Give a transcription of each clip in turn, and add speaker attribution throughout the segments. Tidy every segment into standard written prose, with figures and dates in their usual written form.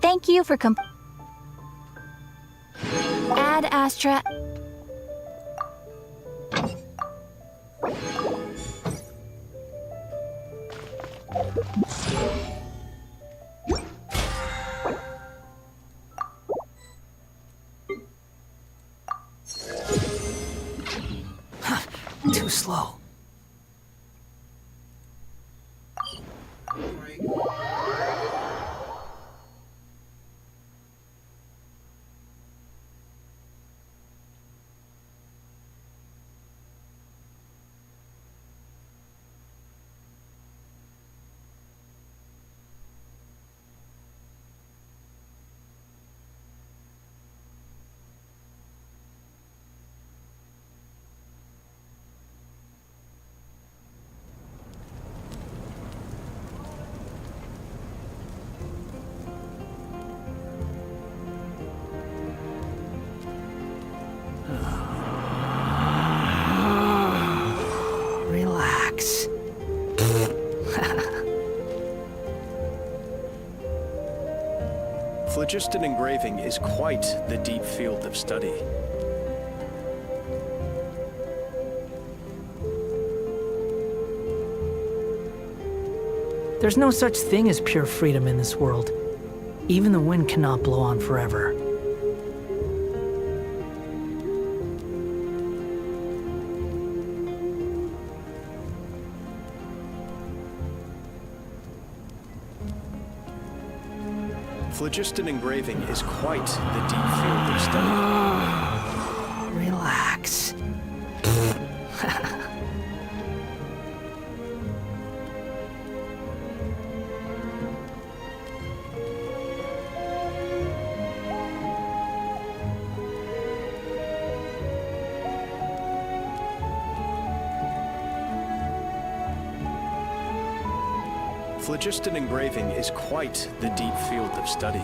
Speaker 1: Thank you for Add Astra.
Speaker 2: Too slow. Relax.
Speaker 3: Phlogiston engraving is quite the deep field of study.
Speaker 2: There's no such thing as pure freedom in this world. Even the wind cannot blow on forever.
Speaker 3: Phlogiston engraving is quite the deep field of study.
Speaker 2: Relax.
Speaker 3: Phlogiston engraving is quite the deep field of study.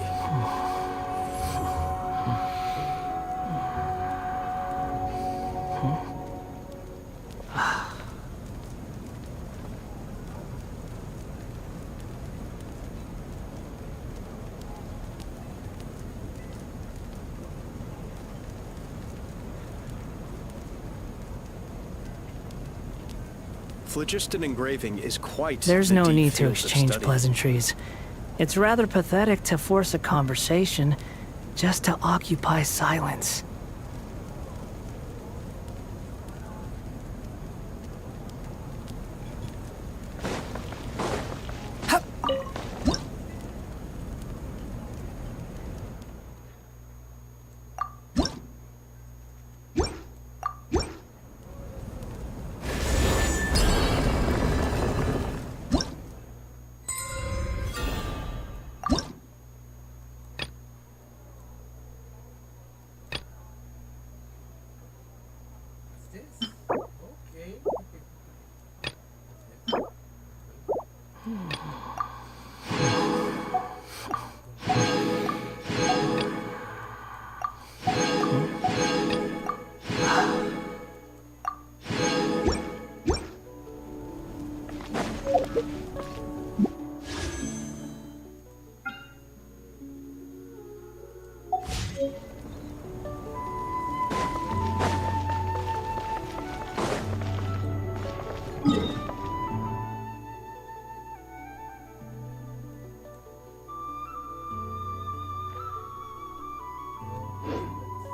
Speaker 3: Phlogiston engraving is quite
Speaker 2: There's
Speaker 3: the
Speaker 2: no
Speaker 3: deep
Speaker 2: need to
Speaker 3: field of
Speaker 2: exchange
Speaker 3: study.
Speaker 2: pleasantries. It's rather pathetic to force a conversation just to occupy silence.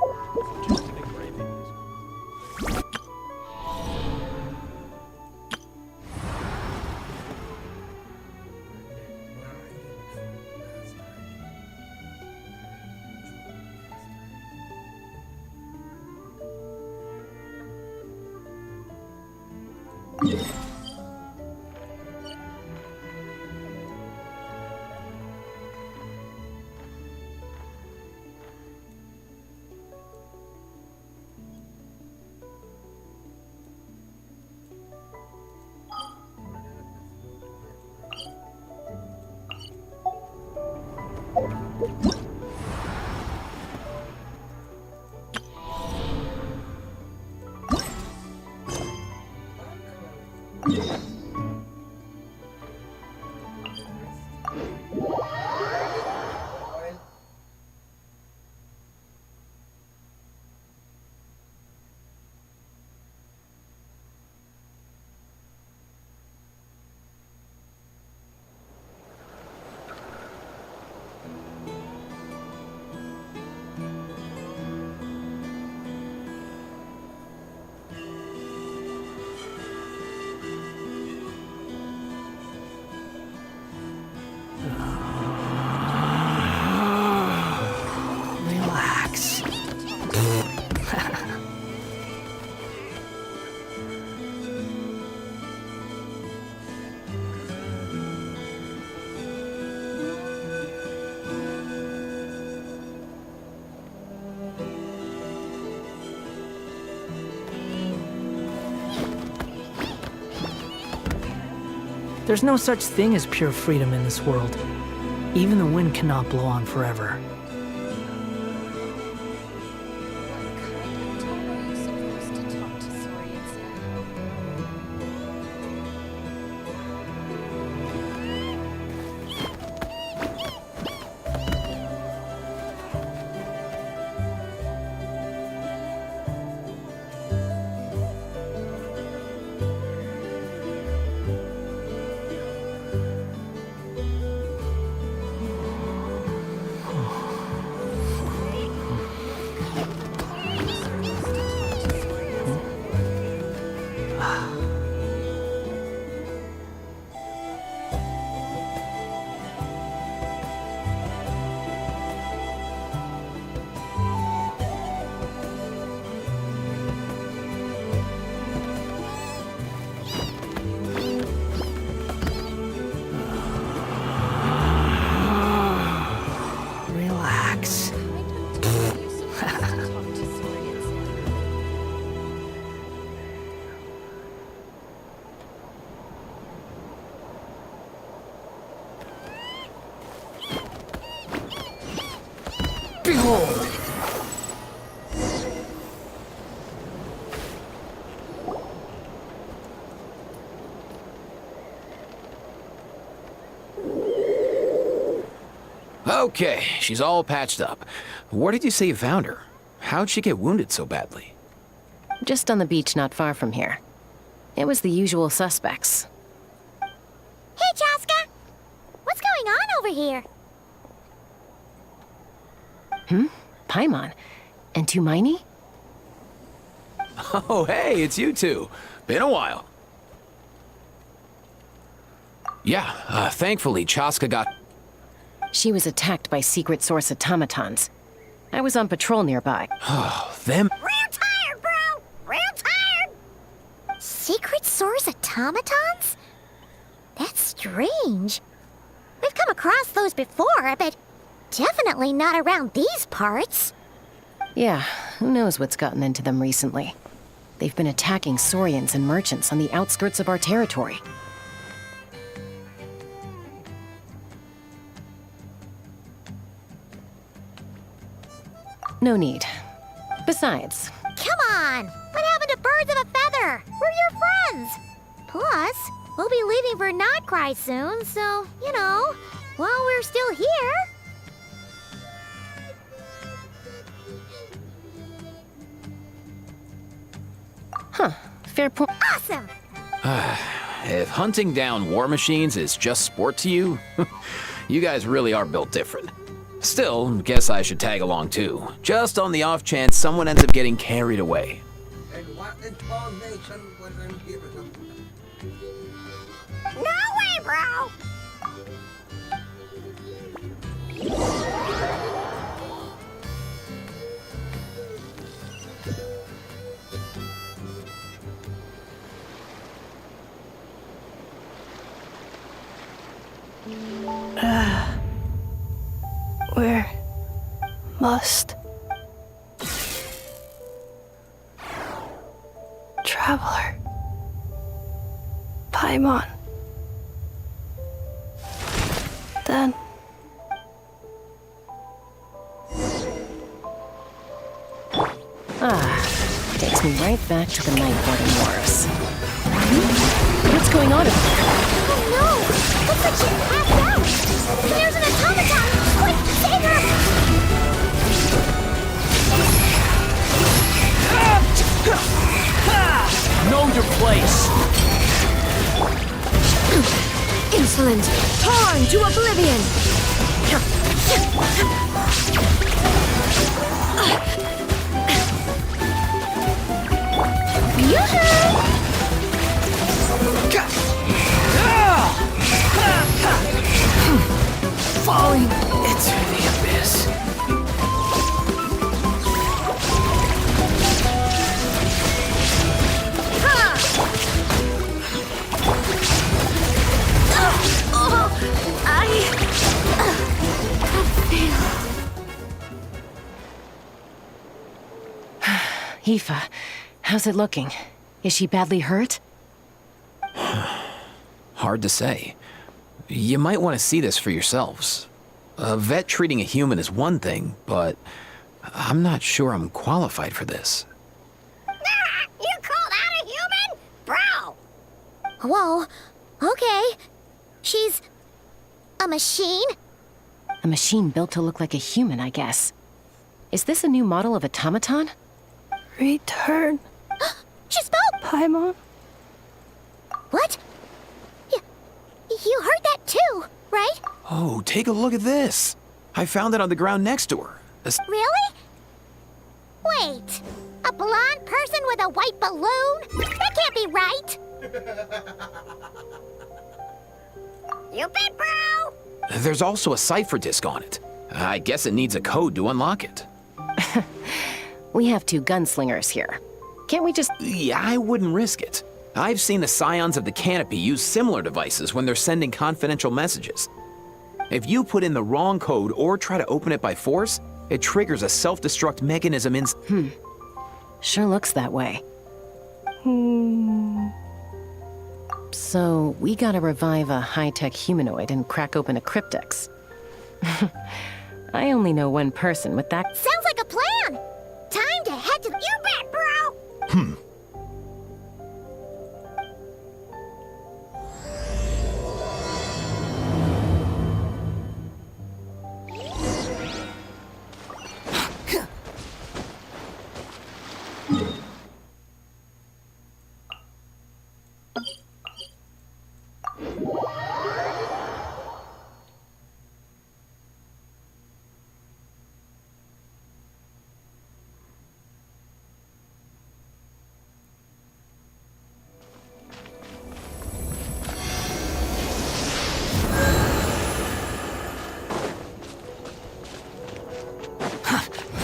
Speaker 3: Phlogiston engraving is
Speaker 2: There's no such thing as pure freedom in this world. Even the wind cannot blow on forever. Relax. Behold!
Speaker 4: Okay, she's all patched up. Where did you say you found her? How'd she get wounded so badly?
Speaker 5: Just on the beach not far from here. It was the usual suspects.
Speaker 6: Hey, Chaska! What's going on over here?
Speaker 5: Paimon. And Tumaini?
Speaker 4: Oh, hey, it's you two. Been a while. Yeah, thankfully Chaska got...
Speaker 5: She was attacked by secret source automatons. I was on patrol nearby.
Speaker 4: them...
Speaker 6: Real tired, bro! Real tired! Secret source automatons? That's strange. We've come across those before, but definitely not around these parts.
Speaker 5: Yeah, who knows what's gotten into them recently. They've been attacking Saurians and merchants on the outskirts of our territory. No need. Besides,
Speaker 6: Come on! What happened to birds of a feather? We're your friends! Plus, we'll be leaving for Notcry soon, so, you know, while we're still here...
Speaker 5: fair point.
Speaker 6: Awesome!
Speaker 4: If hunting down war machines is just sport to you, you guys really are built different. Still, guess I should tag along too, just on the off chance someone ends up getting carried away.
Speaker 7: And what information was given them?
Speaker 6: No way, bro!
Speaker 2: Where must traveler Paimon then
Speaker 5: Takes me right back to the Nightborn Wars. What's going on over there?
Speaker 6: Oh no! Looks like she's passed out! There's an automaton! Quick, save her!
Speaker 2: know your place.
Speaker 6: Insolent! Torn to oblivion!
Speaker 2: Falling into the abyss.
Speaker 5: Aoife, how's it looking? Is she badly hurt?
Speaker 4: Hard to say. You might want to see this for yourselves. A vet treating a human is one thing, but I'm not sure I'm qualified for this.
Speaker 6: You called out a human? Bro! Whoa, okay. She's a machine?
Speaker 5: A machine built to look like a human, I guess. Is this a new model of automaton?
Speaker 8: Return,
Speaker 6: She spoke!
Speaker 8: Paimon.
Speaker 6: What? You heard that too, right?
Speaker 4: Oh, take a look at this. I found it on the ground next to her.
Speaker 6: Really? Wait, a blonde person with a white balloon? That can't be right! You bet, bro!
Speaker 4: There's also a cipher disk on it. I guess it needs a code to unlock it.
Speaker 5: We have 2 gunslingers here. Can't we just...
Speaker 4: Yeah, I wouldn't risk it. I've seen the Scions of the Canopy use similar devices when they're sending confidential messages. If you put in the wrong code or try to open it by force, it triggers a self-destruct mechanism in...
Speaker 5: Sure looks that way. So, we gotta revive a high-tech humanoid and crack open a cryptex. I only know one person with that...
Speaker 6: Sounds like a plan! Time to head to the... You bet, bro!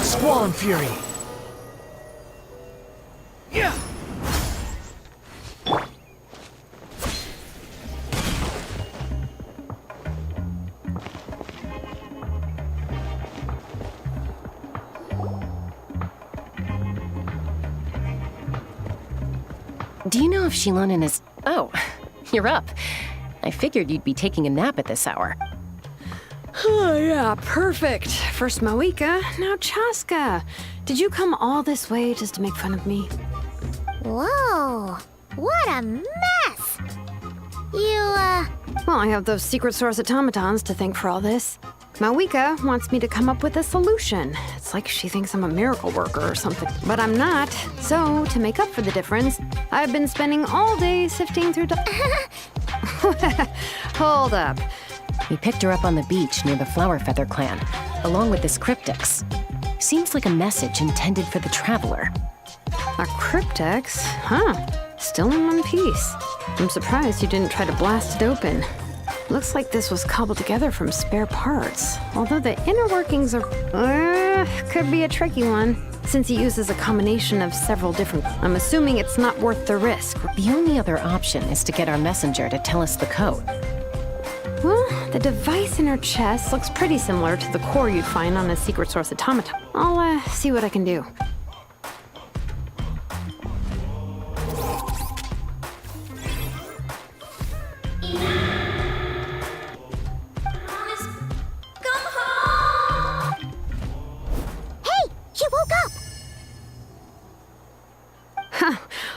Speaker 2: Squall and Fury. Yeah.
Speaker 5: Do you know if Shilonen is... Oh, you're up. I figured you'd be taking a nap at this hour.
Speaker 9: Oh, yeah, perfect. First Moika, now Chaska. Did you come all this way just to make fun of me?
Speaker 6: Whoa, what a mess!
Speaker 9: Well, I have those secret source automatons to thank for all this. Moika wants me to come up with a solution. It's like she thinks I'm a miracle worker or something. But I'm not. So, to make up for the difference, I've been spending all day sifting through... Hold up.
Speaker 5: We picked her up on the beach near the Flower Feather clan, along with this cryptex. Seems like a message intended for the traveler.
Speaker 9: A cryptex? Huh. Still in one piece. I'm surprised you didn't try to blast it open. Looks like this was cobbled together from spare parts. Although the inner workings are... could be a tricky one, since he uses a combination of several different... I'm assuming it's not worth the risk.
Speaker 5: The only other option is to get our messenger to tell us the code.
Speaker 9: Well, the device in her chest looks pretty similar to the core you'd find on a secret source automaton. I'll, see what I can do.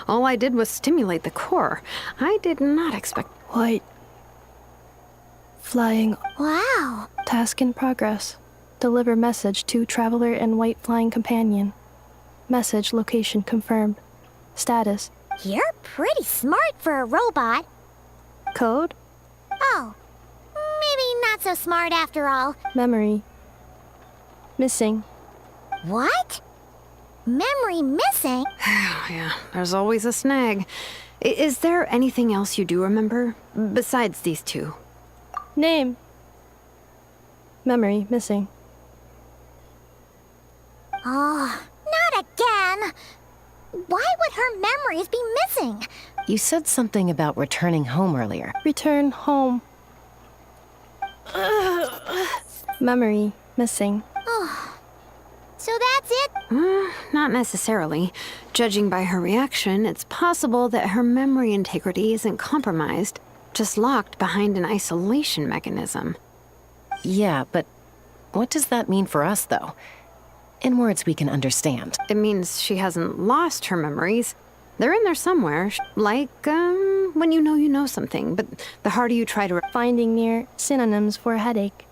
Speaker 9: All I did was stimulate the core. I did not expect...
Speaker 8: White. Flying.
Speaker 6: Wow.
Speaker 8: Task in progress. Deliver message to Traveler and White Flying Companion. Message location confirmed. Status.
Speaker 6: You're pretty smart for a robot.
Speaker 8: Code.
Speaker 6: Oh, maybe not so smart after all.
Speaker 8: Memory. Missing.
Speaker 6: What? Memory missing?
Speaker 9: Yeah, there's always a snag. Is there anything else you do remember? Besides these two?
Speaker 8: Name. Memory missing.
Speaker 6: Oh, not again! Why would her memories be missing?
Speaker 5: You said something about returning home earlier.
Speaker 8: Return home. Memory missing.
Speaker 6: Oh, so that's it?
Speaker 9: Not necessarily. Judging by her reaction, it's possible that her memory integrity isn't compromised. just locked behind an isolation mechanism.
Speaker 5: Yeah, but what does that mean for us, though? In words we can understand.
Speaker 9: It means she hasn't lost her memories. They're in there somewhere, like, when you know something, but the harder you try to...
Speaker 8: Finding near synonyms for headache.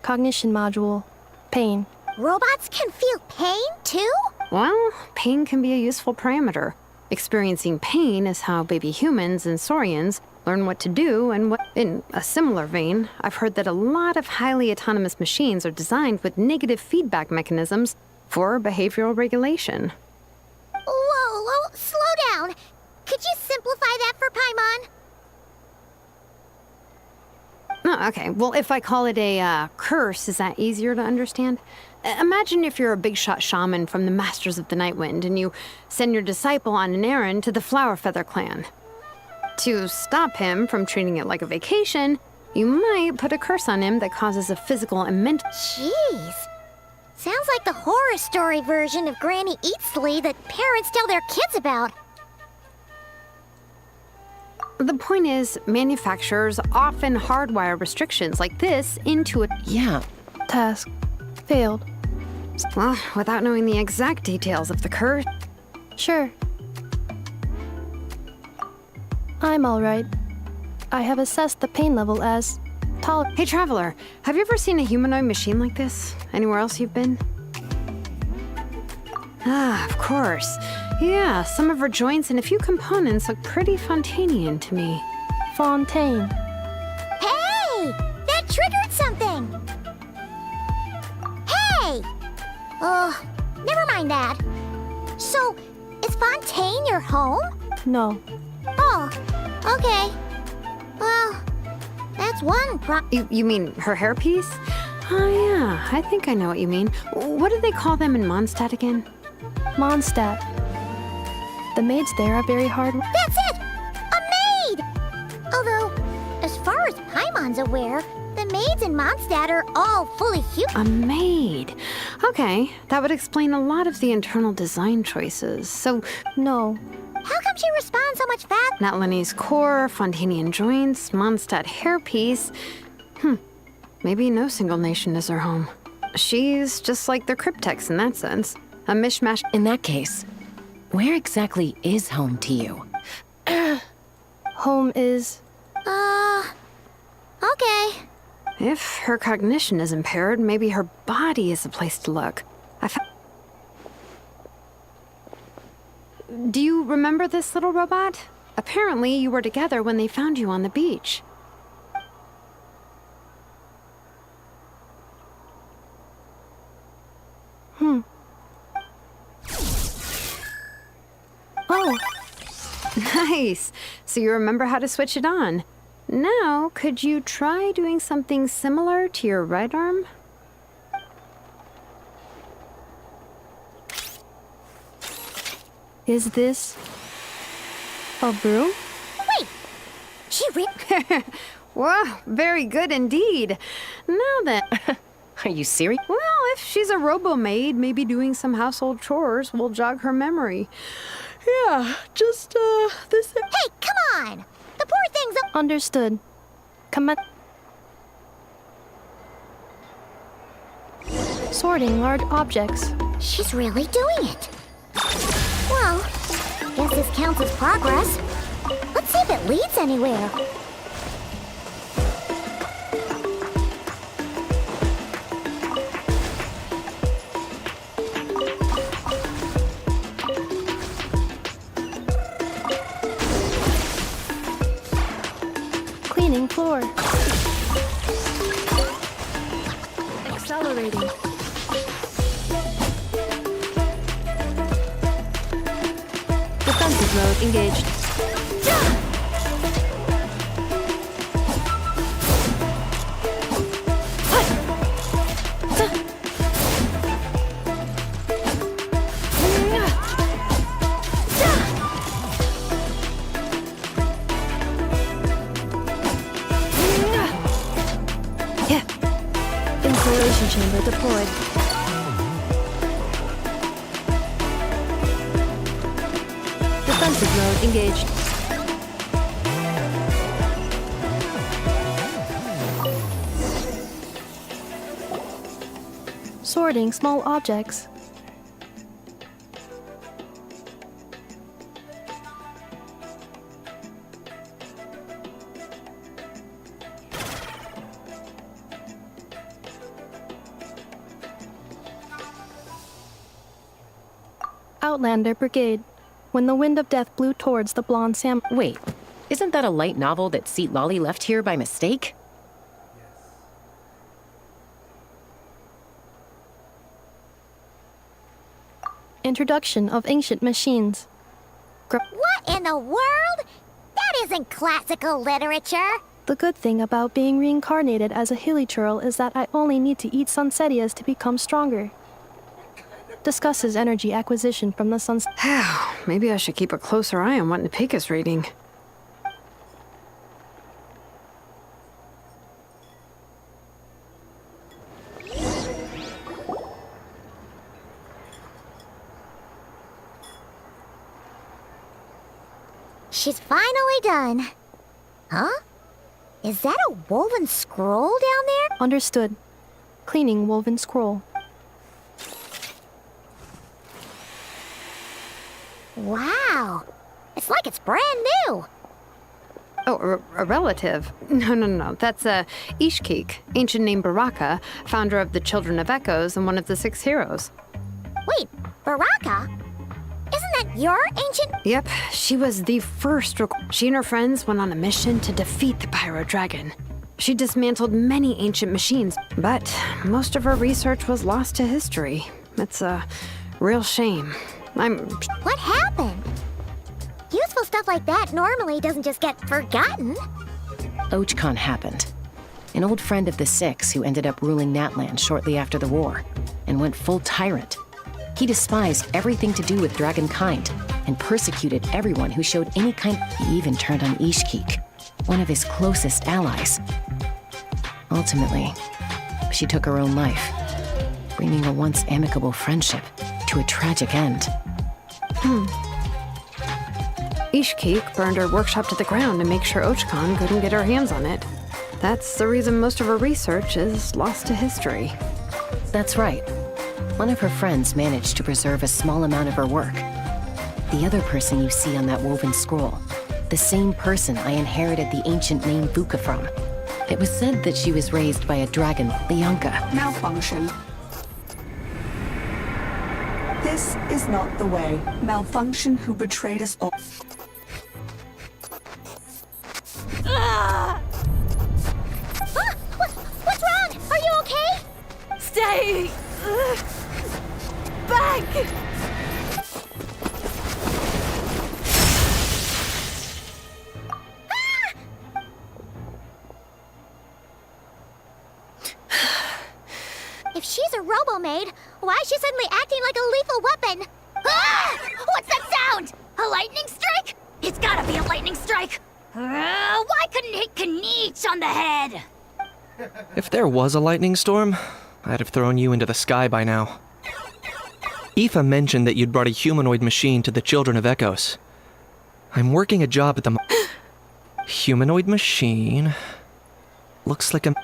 Speaker 8: Cognition module. Pain.
Speaker 6: Robots can feel pain, too?
Speaker 9: Well, pain can be a useful parameter. Experiencing pain is how baby humans and saurians learn what to do and what... In a similar vein, I've heard that a lot of highly autonomous machines are designed with negative feedback mechanisms for behavioral regulation.
Speaker 6: Whoa, slow down. Could you simplify that for Paimon?
Speaker 9: Oh, okay. Well, if I call it a curse, is that easier to understand? Imagine if you're a big shot shaman from the Masters of the Nightwind and you send your disciple on an errand to the Flowerfeather clan. To stop him from treating it like a vacation, you might put a curse on him that causes a physical and mental...
Speaker 6: Jeez. Sounds like the horror story version of Granny Eatsley that parents tell their kids about.
Speaker 9: The point is, manufacturers often hardwire restrictions like this into it.
Speaker 5: Yeah.
Speaker 8: Task. Failed.
Speaker 9: Well, without knowing the exact details of the curse.
Speaker 8: Sure. I'm alright. I have assessed the pain level as tolerable.
Speaker 9: Hey, Traveler, have you ever seen a humanoid machine like this? Anywhere else you've been? Ah, of course. Yeah, some of her joints and a few components look pretty Fontanian to me.
Speaker 8: Fontaine.
Speaker 6: Hey! That triggered something! Hey! Oh, never mind that. So, is Fontaine your home?
Speaker 8: No.
Speaker 6: Oh, okay. Well, that's one
Speaker 9: You mean her hairpiece? Oh, yeah, I think I know what you mean. What do they call them in Mondstadt again?
Speaker 8: Mondstadt. The maids there are very hard.
Speaker 6: That's it! A maid! Although, as far as Paimon's aware, the maids in Mondstadt are all fully human.
Speaker 9: A maid. Okay, that would explain a lot of the internal design choices. So,
Speaker 8: No.
Speaker 6: How come she responds so much faster?
Speaker 9: Natlanese core, Fontanian joints, Mondstadt hairpiece. Maybe no single nation is her home. She's just like the Cryptex in that sense. A mishmash.
Speaker 5: In that case, where exactly is home to you?
Speaker 8: Home is...
Speaker 6: Okay.
Speaker 9: If her cognition is impaired, maybe her body is the place to look. Do you remember this little robot? Apparently, you were together when they found you on the beach.
Speaker 8: Oh,
Speaker 9: Nice. So you remember how to switch it on. Now, could you try doing something similar to your right arm?
Speaker 8: is this... a broom?
Speaker 6: Wait! She ripped...
Speaker 9: Wow, very good indeed. Now then,
Speaker 5: Are you serious?
Speaker 9: well, if she's a robo-maid, maybe doing some household chores will jog her memory. Yeah, just, this...
Speaker 6: Hey, come on! The poor thing's a...
Speaker 8: Understood. Sorting large objects.
Speaker 6: She's really doing it. Well, guess this counts as progress. Let's see if it leads anywhere.
Speaker 8: Cleaning floor. Accelerating. Defensive mode engaged. Insulation chamber deployed. Defensive mode engaged. sorting small objects. Outlander Brigade. When the wind of death blew towards the blonde Sam.
Speaker 5: Wait, isn't that a light novel that Seat Lolly left here by mistake?
Speaker 8: Introduction of ancient machines.
Speaker 6: What in the world? That isn't classical literature.
Speaker 8: The good thing about being reincarnated as a hilly churl is that I only need to eat sunsetias to become stronger. Discusses energy acquisition from the sun's.
Speaker 9: Maybe I should keep a closer eye on what Nepika's reading.
Speaker 6: She's finally done. Huh? Is that a woven scroll down there?
Speaker 8: Understood. Cleaning woven scroll.
Speaker 6: Wow. It's like it's brand new.
Speaker 9: Oh, a relative? No. That's Ishkik, ancient name Baraka, founder of the Children of Echoes and one of the 6 heroes.
Speaker 6: Wait, Baraka? Isn't that your ancient?
Speaker 9: Yep, she was the first. She and her friends went on a mission to defeat the Pyro Dragon. She dismantled many ancient machines, but most of her research was lost to history. It's a real shame.
Speaker 6: What happened? Useful stuff like that normally doesn't just get forgotten.
Speaker 5: Ochkon happened. An old friend of the 6 who ended up ruling Natlan shortly after the war, and went full tyrant. He despised everything to do with dragonkind, and persecuted everyone who showed any kind. He even turned on Ishkik, one of his closest allies. Ultimately, she took her own life, bringing a once amicable friendship to a tragic end.
Speaker 9: Ishkik burned her workshop to the ground to make sure Ochkon couldn't get her hands on it. That's the reason most of her research is lost to history.
Speaker 5: That's right. One of her friends managed to preserve a small amount of her work. The other person you see on that woven scroll, the same person I inherited the ancient name Vuka from. It was said that she was raised by a dragon, Lianka.
Speaker 10: Malfunction. This is not the way. Malfunction who betrayed us all.
Speaker 6: What's wrong? Are you okay?
Speaker 1: Stay back!
Speaker 6: If she's a robo-maid, why is she suddenly acting like a lethal weapon? Ah! What's that sound? A lightning strike? It's gotta be a lightning strike! Why couldn't it hit Kanich on the head?
Speaker 11: If there was a lightning storm, I'd have thrown you into the sky by now. Aoife mentioned that you'd brought a humanoid machine to the Children of Echoes. I'm working a job at the humanoid machine. Looks like a...
Speaker 6: Wait!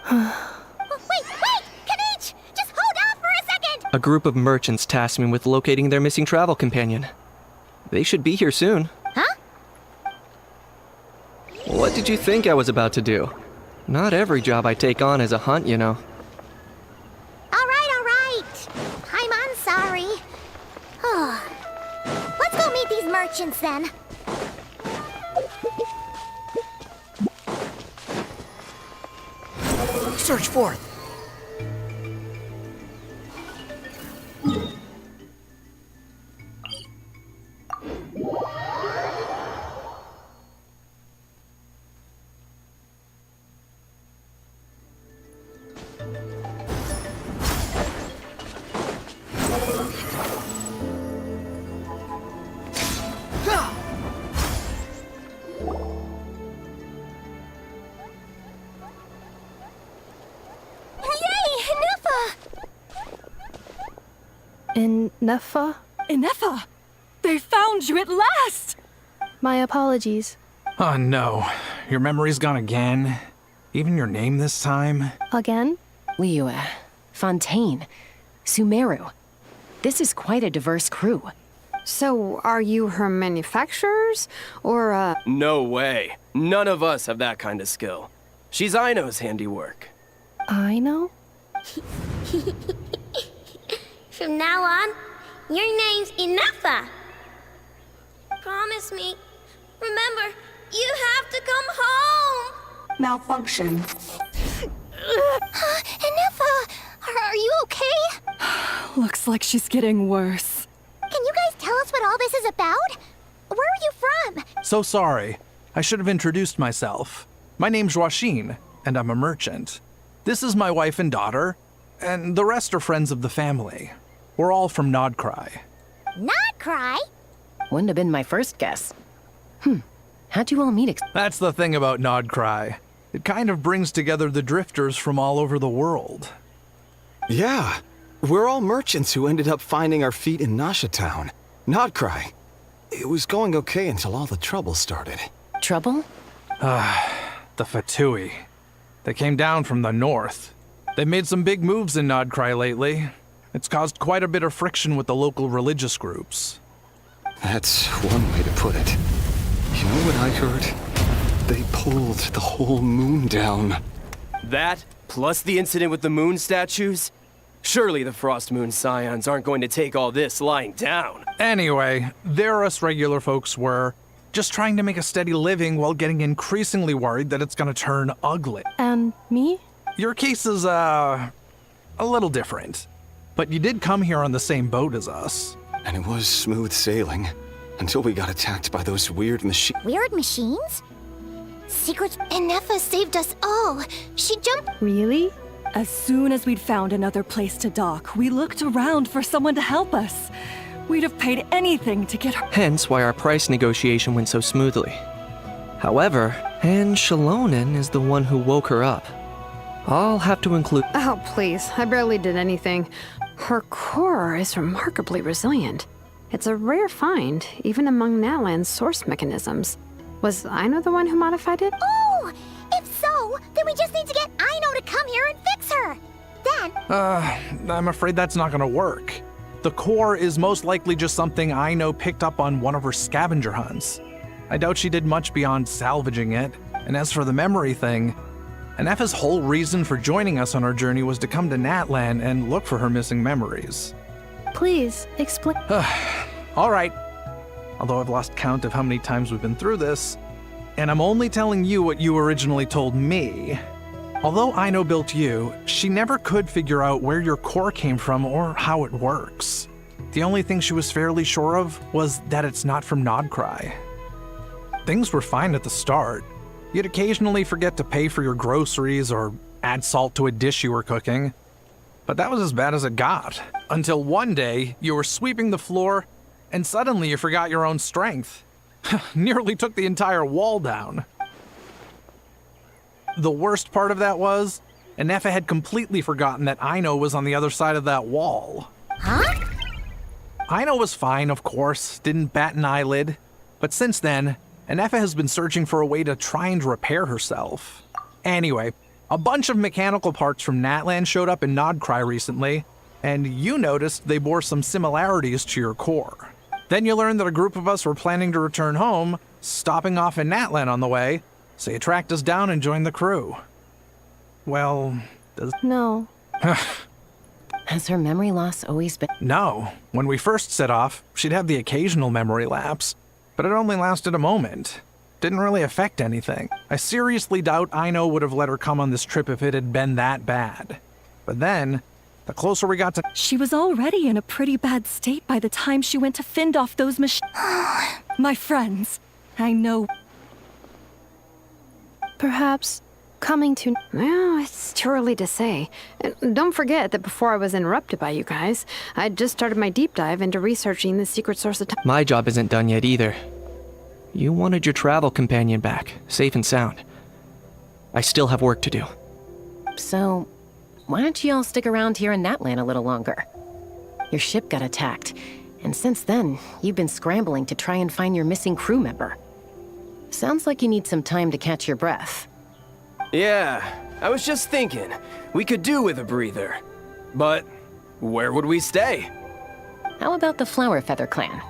Speaker 6: Kanich! Just hold on for a second!
Speaker 11: A group of merchants tasked me with locating their missing travel companion. They should be here soon.
Speaker 6: Huh?
Speaker 11: What did you think I was about to do? Not every job I take on is a hunt, you know.
Speaker 6: All right. I'm sorry. Let's go meet these merchants then.
Speaker 2: Search forth.
Speaker 8: In Nefa?
Speaker 1: Inefa! They found you at last!
Speaker 8: My apologies.
Speaker 12: Oh no, your memory's gone again? Even your name this time?
Speaker 8: Again?
Speaker 5: Liu, Fontaine. Sumeru. This is quite a diverse crew.
Speaker 9: So, are you her manufacturers? Or,
Speaker 13: No way. None of us have that kind of skill. She's Aino's handiwork.
Speaker 8: I know?
Speaker 6: From now on, your name's Inafa. Promise me. Remember, you have to come home.
Speaker 10: Malfunction.
Speaker 6: Inafa, are you okay?
Speaker 1: Looks like she's getting worse.
Speaker 6: Can you guys tell us what all this is about? Where are you from?
Speaker 12: So sorry. I should have introduced myself. My name's Joachine, and I'm a merchant. This is my wife and daughter, and the rest are friends of the family. We're all from Nodcry.
Speaker 6: Not cry.
Speaker 5: Wouldn't have been my first guess. How'd you all meet?
Speaker 12: That's the thing about Nodcry. It kind of brings together the drifters from all over the world.
Speaker 14: Yeah, we're all merchants who ended up finding our feet in Nasha Town. Nodcry. It was going okay until all the trouble started.
Speaker 5: Trouble?
Speaker 12: The Fatui. They came down from the north. They've made some big moves in Nodcry lately. It's caused quite a bit of friction with the local religious groups.
Speaker 14: That's one way to put it. You know what I heard? They pulled the whole moon down.
Speaker 13: That, plus the incident with the moon statues? Surely the Frost Moon Scions aren't going to take all this lying down.
Speaker 12: Anyway, there us regular folks were just trying to make a steady living while getting increasingly worried that it's gonna turn ugly.
Speaker 8: And me?
Speaker 12: Your case is, a little different. But you did come here on the same boat as us.
Speaker 14: And it was smooth sailing until we got attacked by those weird machines.
Speaker 6: Weird machines? Secrets. Inafa saved us all. She jumped.
Speaker 8: Really?
Speaker 1: As soon as we'd found another place to dock, we looked around for someone to help us. We'd have paid anything to get her.
Speaker 11: Hence why our price negotiation went so smoothly. However, Anne Shalonen is the one who woke her up. I'll have to include—
Speaker 9: Oh, please. I barely did anything. Her core is remarkably resilient. It's a rare find, even among Natlan's source mechanisms. Was Aino the one who modified it?
Speaker 6: Oh! If so, then we just need to get Aino to come here and fix her. Then.
Speaker 12: I'm afraid that's not gonna work. The core is most likely just something Aino picked up on one of her scavenger hunts. I doubt she did much beyond salvaging it. And as for the memory thing, Inafa's whole reason for joining us on our journey was to come to Natlan and look for her missing memories.
Speaker 8: Please, explain.
Speaker 12: All right. Although I've lost count of how many times we've been through this, and I'm only telling you what you originally told me. Although Aino built you, she never could figure out where your core came from or how it works. The only thing she was fairly sure of was that it's not from Nodcry. Things were fine at the start. You'd occasionally forget to pay for your groceries or add salt to a dish you were cooking. But that was as bad as it got. Until one day, you were sweeping the floor, and suddenly you forgot your own strength. Nearly took the entire wall down. The worst part of that was, Inafa had completely forgotten that Aino was on the other side of that wall.
Speaker 6: Huh?
Speaker 12: Aino was fine, of course, didn't bat an eyelid. But since then, Inafa has been searching for a way to try and repair herself. Anyway, a bunch of mechanical parts from Natlan showed up in Nodcry recently, and you noticed they bore some similarities to your core. Then you learned that a group of us were planning to return home, stopping off in Natlan on the way, so you tracked us down and joined the crew. Well,
Speaker 8: No.
Speaker 5: Has her memory loss always been—
Speaker 12: No. When we first set off, she'd have the occasional memory lapse, but it only lasted a moment. Didn't really affect anything. I seriously doubt Aino would have let her come on this trip if it had been that bad. But then, the closer we got to—
Speaker 1: She was already in a pretty bad state by the time she went to fend off those machines. My friends, I know.
Speaker 8: Perhaps coming to—
Speaker 9: Well, it's too early to say. And don't forget that before I was interrupted by you guys, I'd just started my deep dive into researching the secret source of time.
Speaker 11: My job isn't done yet either. You wanted your travel companion back, safe and sound. I still have work to do.
Speaker 5: So, why don't you all stick around here in Natlan a little longer? Your ship got attacked, and since then, you've been scrambling to try and find your missing crew member. Sounds like you need some time to catch your breath.
Speaker 13: Yeah, I was just thinking, we could do with a breather. But Where would we stay?
Speaker 5: How about the Flower Feather Clan?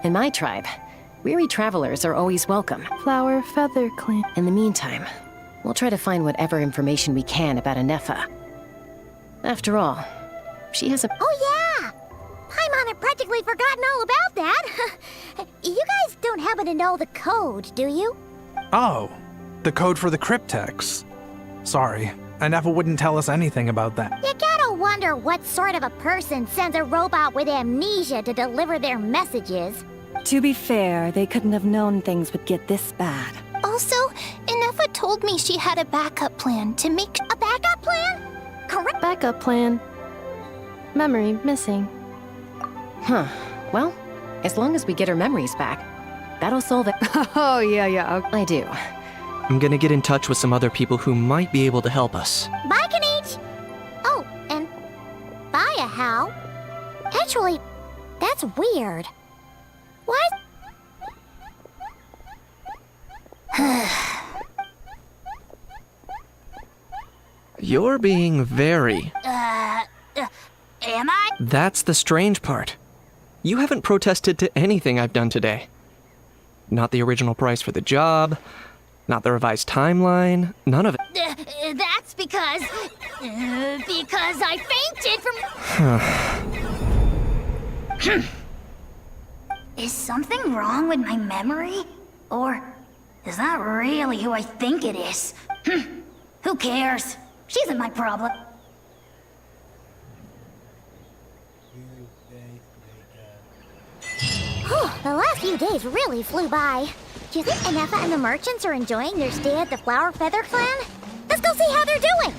Speaker 5: In my tribe, weary travelers are always welcome.
Speaker 8: Flower Feather Clan.
Speaker 5: In the meantime, we'll try to find whatever information we can about Anefa. After all, she has a...
Speaker 6: Oh, yeah! Paimon had practically forgotten all about that. You guys don't happen to know the code, do you?
Speaker 12: Oh, the code for the cryptex. Sorry, Anefa wouldn't tell us anything about that.
Speaker 6: You gotta wonder what sort of a person sends a robot with amnesia to deliver their messages.
Speaker 1: To be fair, they couldn't have known things would get this bad.
Speaker 15: Also, Anefa told me she had a backup plan to make...
Speaker 6: A backup plan? Correct.
Speaker 8: Backup plan. Memory missing.
Speaker 5: Huh. Well, as long as we get her memories back, that'll solve it.
Speaker 9: Oh, yeah.
Speaker 5: I do.
Speaker 11: I'm gonna get in touch with some other people who might be able to help us.
Speaker 6: Bye, Kanich! Oh, and bye, Hal. Actually, that's weird. What?
Speaker 11: You're being very...
Speaker 6: Am I?
Speaker 11: That's the strange part. You haven't protested to anything I've done today. Not the original price for the job, not the revised timeline, none of it.
Speaker 6: That's because I fainted from...
Speaker 15: Is something wrong with my memory? Or is that really who I think it is? Who cares? She isn't my problem.
Speaker 6: The last few days really flew by. Do you think Anefa and the merchants are enjoying their stay at the Flower Feather Clan? Let's go see how they're doing!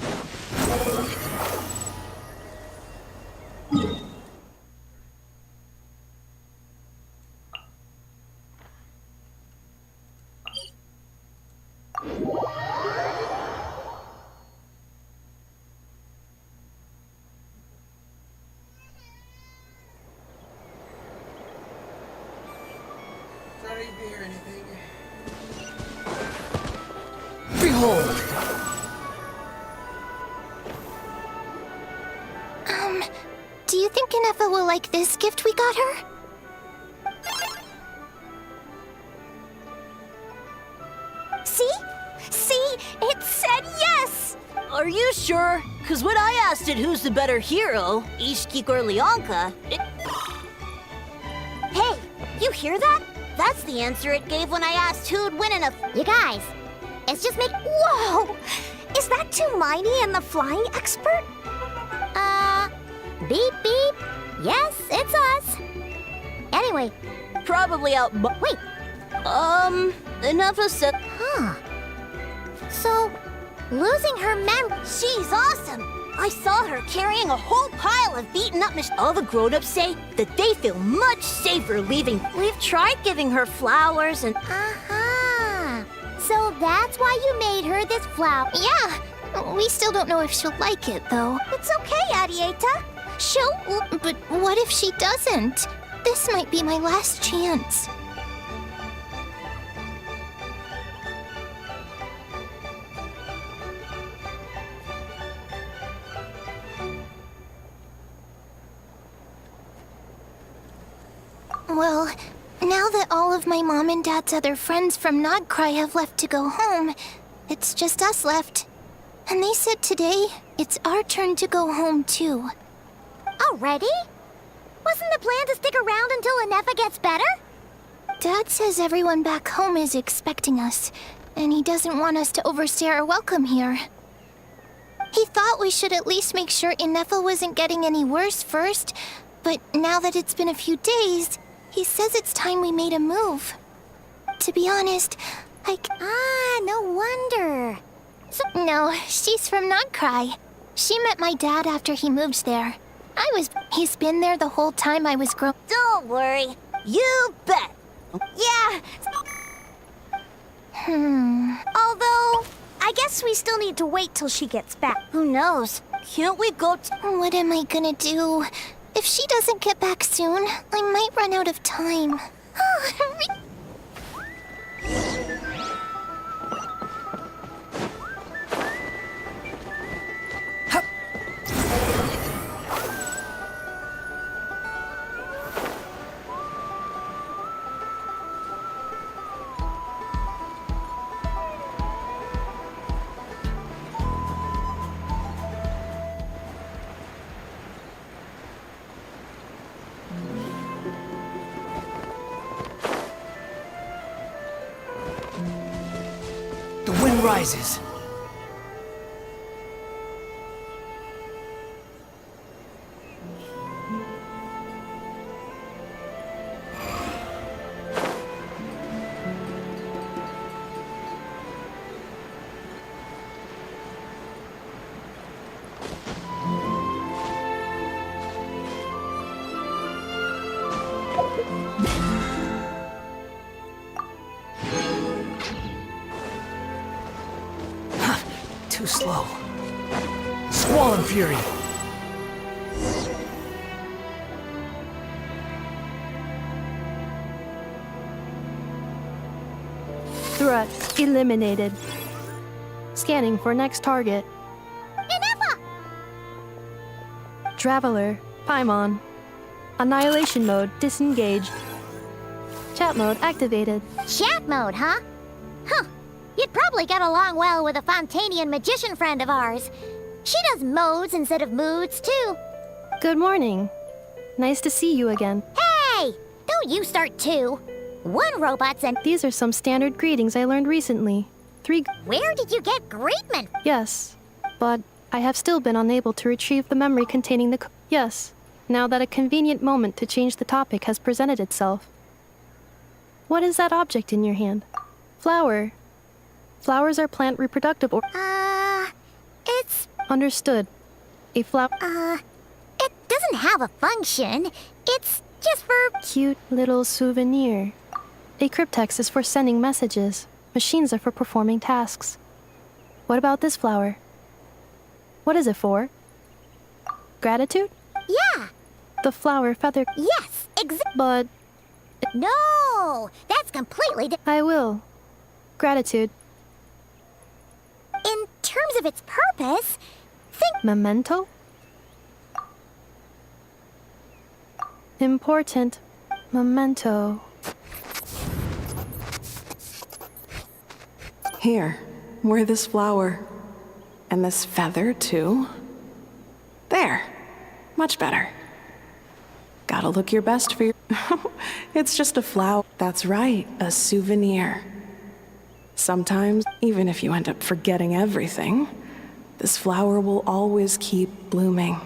Speaker 7: Sorry to hear anything.
Speaker 15: Behold! Do you think Anefa will like this gift we got her?
Speaker 6: See? See? It said yes!
Speaker 16: Are you sure? Because when I asked it who's the better hero, Ishiki or Leonka,
Speaker 6: Hey, you hear that? That's the answer it gave when I asked who'd win in a... You guys, it's just make... Whoa! Is that Tumaini and the flying expert? Beep beep. Yes, it's us. Anyway.
Speaker 16: Probably out...
Speaker 6: Wait.
Speaker 16: Anefa said...
Speaker 6: Huh. So, losing her memory...
Speaker 16: She's awesome! I saw her carrying a whole pile of beaten up machines. All the grown-ups say that they feel much safer leaving. We've tried giving her flowers and...
Speaker 6: Uh-huh. So that's why you made her this flower.
Speaker 15: Yeah. We still don't know if she'll like it, though.
Speaker 6: It's okay, Arieta.
Speaker 15: But what if she doesn't? This might be my last chance. Well, now that all of my mom and dad's other friends from Nodcry have left to go home, it's just us left. And they said today, it's our turn to go home too.
Speaker 6: Already? Wasn't the plan to stick around until Anefa gets better?
Speaker 15: Dad says everyone back home is expecting us, and he doesn't want us to overstay our welcome here. He thought we should at least make sure Anefa wasn't getting any worse first, but now that it's been a few days, he says it's time we made a move. To be honest,
Speaker 6: no wonder.
Speaker 15: No, she's from Nodcry. She met my dad after he moved there. He's been there the whole time I was growing.
Speaker 6: Don't worry. You bet. Yeah. Although, I guess we still need to wait till she gets back.
Speaker 16: Who knows? Can't we go
Speaker 15: What am I gonna do? If she doesn't get back soon, I might run out of time.
Speaker 2: wind rises. Too slow. Squall and Fury.
Speaker 8: Threat eliminated. Scanning for next target. Traveler, Paimon. Annihilation mode disengaged. Chat mode activated.
Speaker 6: Chat mode, huh? Huh. You'd probably get along well with a Fontanian magician friend of ours. She does modes instead of moods, too.
Speaker 8: Good morning. Nice to see you again.
Speaker 6: Hey! Don't you start too. One robot's and...
Speaker 8: These are some standard greetings I learned recently. 3...
Speaker 6: Where did you get greetment?
Speaker 8: Yes, but I have still been unable to retrieve the memory containing the... Yes, now that a convenient moment to change the topic has presented itself. What is that object in your hand? Flower. Flowers are plant reproductive or...
Speaker 6: It's...
Speaker 8: Understood. A flower...
Speaker 6: It doesn't have a function. It's just for...
Speaker 8: Cute little souvenir. A cryptex is for sending messages. Machines are for performing tasks. What about this flower? What is it for? Gratitude?
Speaker 6: Yeah.
Speaker 8: The flower feather...
Speaker 6: Yes,
Speaker 8: But...
Speaker 6: No! That's completely...
Speaker 8: I will. Gratitude.
Speaker 6: In terms of its purpose, think...
Speaker 8: Memento? Important. Memento.
Speaker 10: Here, wear this flower. And this feather, too. There. Much better. Gotta look your best for your... It's just a flower. That's right, a souvenir. Sometimes, even if you end up forgetting everything, this flower will always keep blooming.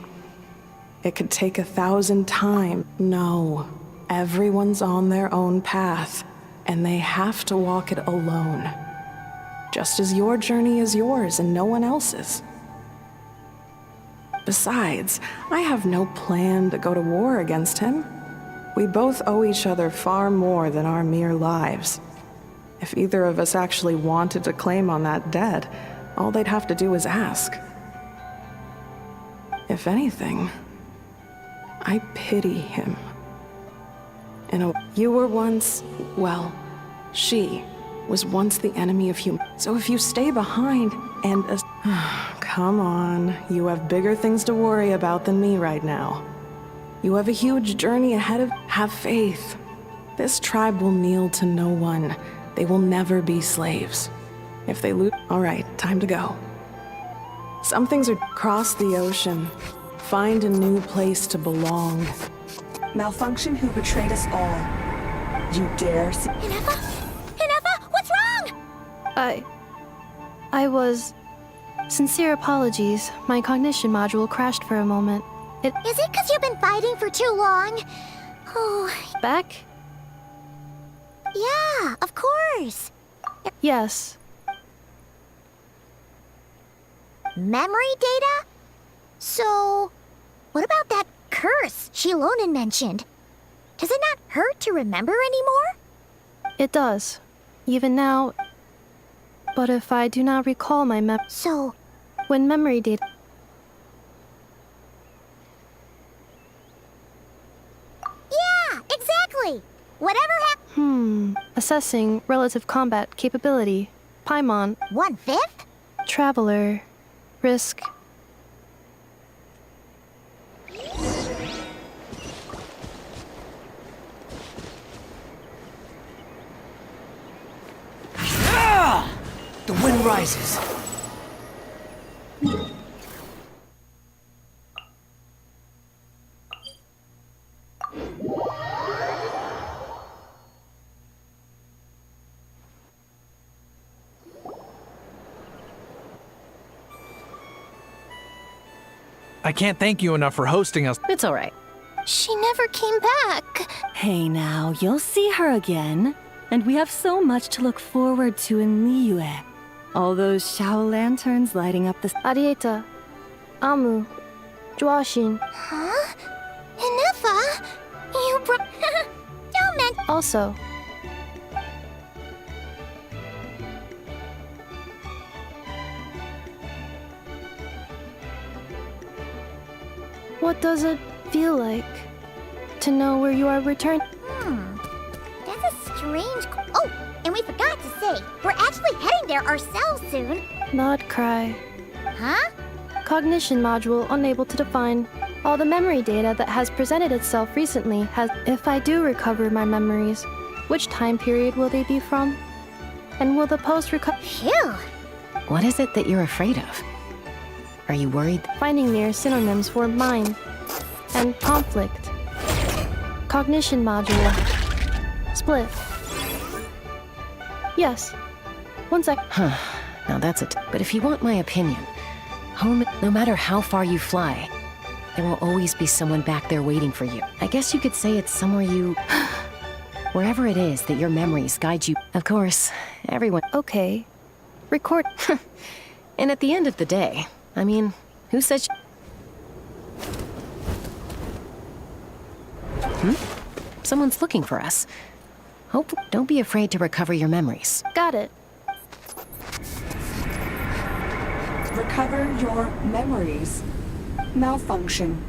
Speaker 10: It could take 1,000 times. No, everyone's on their own path, and they have to walk it alone. Just as your journey is yours and no one else's. Besides, I have no plan to go to war against him. We both owe each other far more than our mere lives. If either of us actually wanted to claim on that debt, all they'd have to do is ask. If anything, I pity him. You were once, well, she was once the enemy of human. So if you stay behind and... Come on, you have bigger things to worry about than me right now. You have a huge journey ahead of... Have faith. This tribe will kneel to no one. They will never be slaves. If they lose... All right, time to go. Some things are... Cross the ocean. Find a new place to belong. Malfunction who betrayed us all. You dare see...
Speaker 6: Inefa, what's wrong?
Speaker 8: I was... Sincere apologies. My cognition module crashed for a moment.
Speaker 6: Is it because you've been fighting for too long? Oh...
Speaker 8: Back?
Speaker 6: Yeah, of course.
Speaker 8: Yes.
Speaker 6: Memory data? So, what about that curse Shilonen mentioned? Does it not hurt to remember anymore?
Speaker 8: It does. Even now... But if I do not recall my
Speaker 6: So...
Speaker 8: When memory data...
Speaker 6: Yeah, exactly! Whatever happened...
Speaker 8: Assessing relative combat capability. Paimon.
Speaker 6: 1/5?
Speaker 8: Traveler. Risk.
Speaker 2: The wind rises.
Speaker 12: I can't thank you enough for hosting us.
Speaker 5: It's all right.
Speaker 15: She never came back.
Speaker 1: Hey now, you'll see her again. And we have so much to look forward to in Liyue. All those Shao lanterns lighting up the...
Speaker 8: Arieta. Amu. Joashin.
Speaker 15: Huh? Inefa? You brought... Don't mention...
Speaker 8: Also, what does it feel like to know where you are returned?
Speaker 6: That's a strange... Oh, and we forgot to say, we're actually heading there ourselves soon.
Speaker 8: Not cry.
Speaker 6: Huh?
Speaker 8: Cognition module unable to define. All the memory data that has presented itself recently has... If I do recover my memories, which time period will they be from? And will the post-recover...
Speaker 6: Phew!
Speaker 5: What is it that you're afraid of? Are you worried?
Speaker 8: Finding near synonyms for mind and conflict. Cognition module. Split. Yes. 1 sec.
Speaker 5: Huh. Now that's it. But if you want my opinion, home, no matter how far you fly, there will always be someone back there waiting for you. I guess you could say it's somewhere you... wherever it is that your memories guide you. Of course, everyone...
Speaker 8: Okay. Record...
Speaker 5: And at the end of the day, I mean, who says... Someone's looking for us. Hope... Don't be afraid to recover your memories.
Speaker 8: Got it.
Speaker 17: Recover your memories. Malfunction.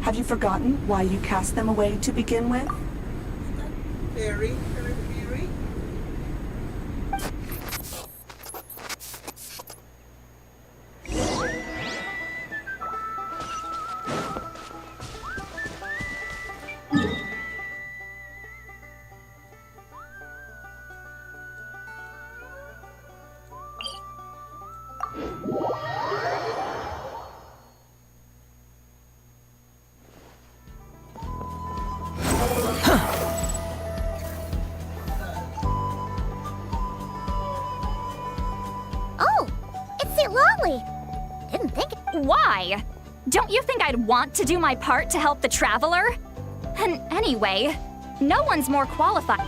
Speaker 17: Have you forgotten why you cast them away to begin with?
Speaker 7: Very.
Speaker 6: Oh, it's the Lolly. Didn't think...
Speaker 18: Why? Don't you think I'd want to do my part to help the Traveler? And anyway, no one's more qualified.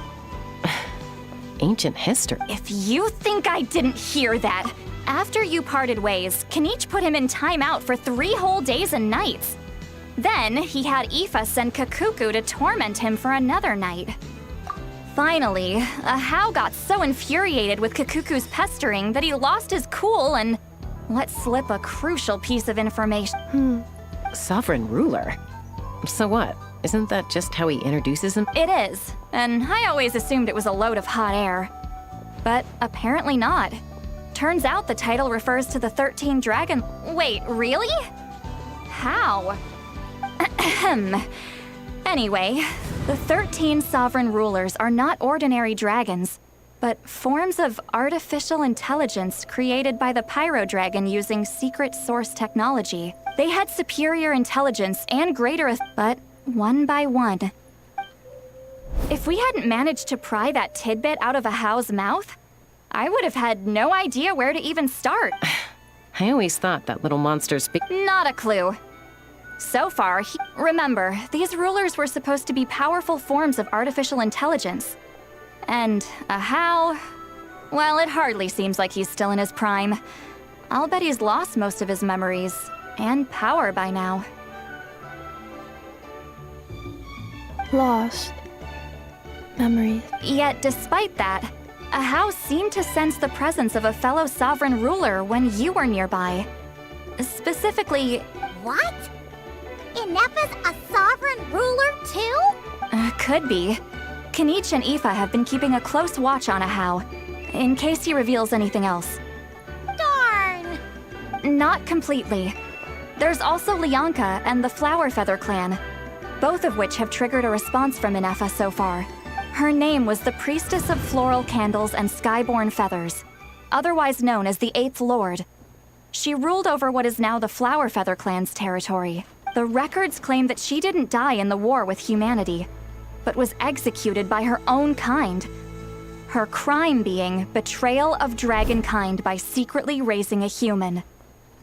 Speaker 5: Ancient history.
Speaker 18: If you think I didn't hear that, after you parted ways, Kenichi put him in timeout for 3 whole days and nights. Then he had Aoife send Kakuku to torment him for another night. Finally, Ahau got so infuriated with Kakuku's pestering that he lost his cool and let slip a crucial piece of information.
Speaker 5: Sovereign ruler? So what? Isn't that just how he introduces him?
Speaker 18: It is, and I always assumed it was a load of hot air. But apparently not. Turns out the title refers to the 13 dragon... Wait, really? How? Ahem. Anyway, the 13 sovereign rulers are not ordinary dragons, but forms of artificial intelligence created by the Pyro Dragon using secret source technology. They had superior intelligence and greater but one by one. If we hadn't managed to pry that tidbit out of Ahau's mouth, I would have had no idea where to even start.
Speaker 5: I always thought that little monster's
Speaker 18: Not a clue. So far, remember, these rulers were supposed to be powerful forms of artificial intelligence. And Ahau, well, it hardly seems like he's still in his prime. I'll bet he's lost most of his memories and power by now.
Speaker 8: Lost. Memories.
Speaker 18: Yet, despite that, Ahau seemed to sense the presence of a fellow sovereign ruler when you were nearby. Specifically...
Speaker 6: What? Inepa's a sovereign ruler too?
Speaker 18: Could be. Kenichi and Aoife have been keeping a close watch on Ahau, in case he reveals anything else.
Speaker 6: Darn!
Speaker 18: Not completely. There's also Lianka and the Flower Feather clan, both of which have triggered a response from Inefa so far. Her name was the Priestess of Floral Candles and Skyborn Feathers, otherwise known as the Eighth Lord. She ruled over what is now the Flower Feather clan's territory. The records claim that she didn't die in the war with humanity, but was executed by her own kind. Her crime being betrayal of dragonkind by secretly raising a human.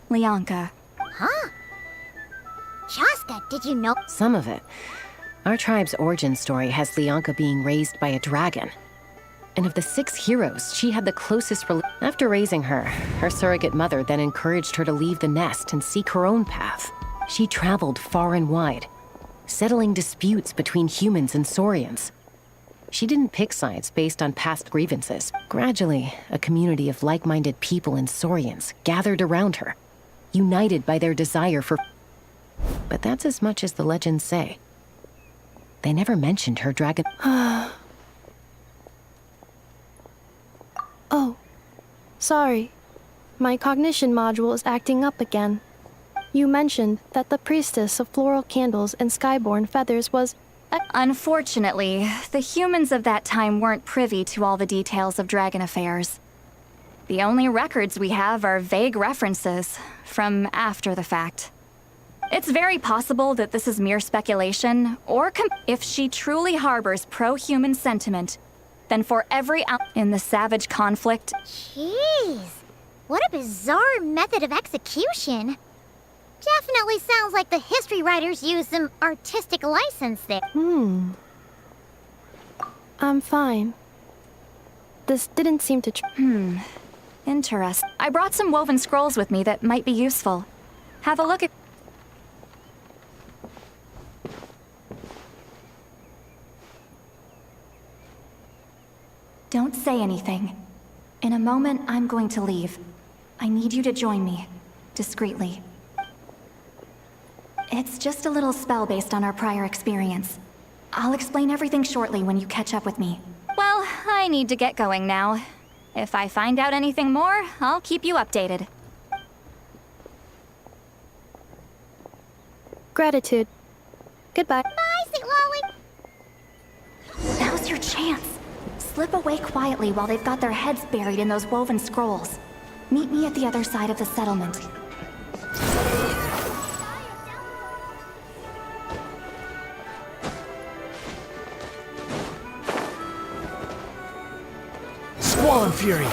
Speaker 18: Lianka.
Speaker 6: Huh? Did you know?
Speaker 5: Some of it. Our tribe's origin story has Lianka being raised by a dragon. And of the 6 heroes, she had the closest After raising her, her surrogate mother then encouraged her to leave the nest and seek her own path. She traveled far and wide, settling disputes between humans and Saurians. She didn't pick sides based on past grievances. Gradually, a community of like-minded people and Saurians gathered around her, united by their desire for... But that's as much as the legends say. They never mentioned her dragon...
Speaker 8: Oh, sorry. My cognition module is acting up again. You mentioned that the priestess of floral candles and skyborn feathers was...
Speaker 18: Unfortunately, the humans of that time weren't privy to all the details of dragon affairs. The only records we have are vague references from after the fact. It's very possible that this is mere speculation, or if she truly harbors pro-human sentiment, then for every in the savage conflict...
Speaker 6: Jeez, what a bizarre method of execution. Definitely sounds like the history writers used some artistic license there.
Speaker 8: I'm fine. This didn't seem to...
Speaker 18: Interesting. I brought some woven scrolls with me that might be useful. Have a look at... Don't say anything. In a moment, I'm going to leave. I need you to join me, discreetly. It's just a little spell based on our prior experience. I'll explain everything shortly when you catch up with me. Well, I need to get going now. If I find out anything more, I'll keep you updated.
Speaker 8: Gratitude. Goodbye.
Speaker 6: Bye, Sweet Lolly.
Speaker 18: Now's your chance. Slip away quietly while they've got their heads buried in those woven scrolls. Meet me at the other side of the settlement.
Speaker 2: Squall Fury!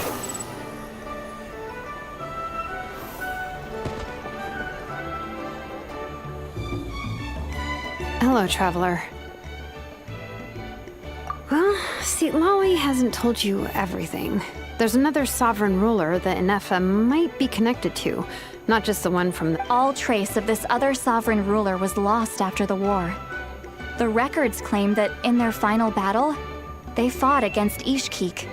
Speaker 9: Hello, traveler. Well, see, Lolly hasn't told you everything. There's another sovereign ruler that Inefa might be connected to, not just the one from the...
Speaker 18: All trace of this other sovereign ruler was lost after the war. The records claim that in their final battle, they fought against Ishkik.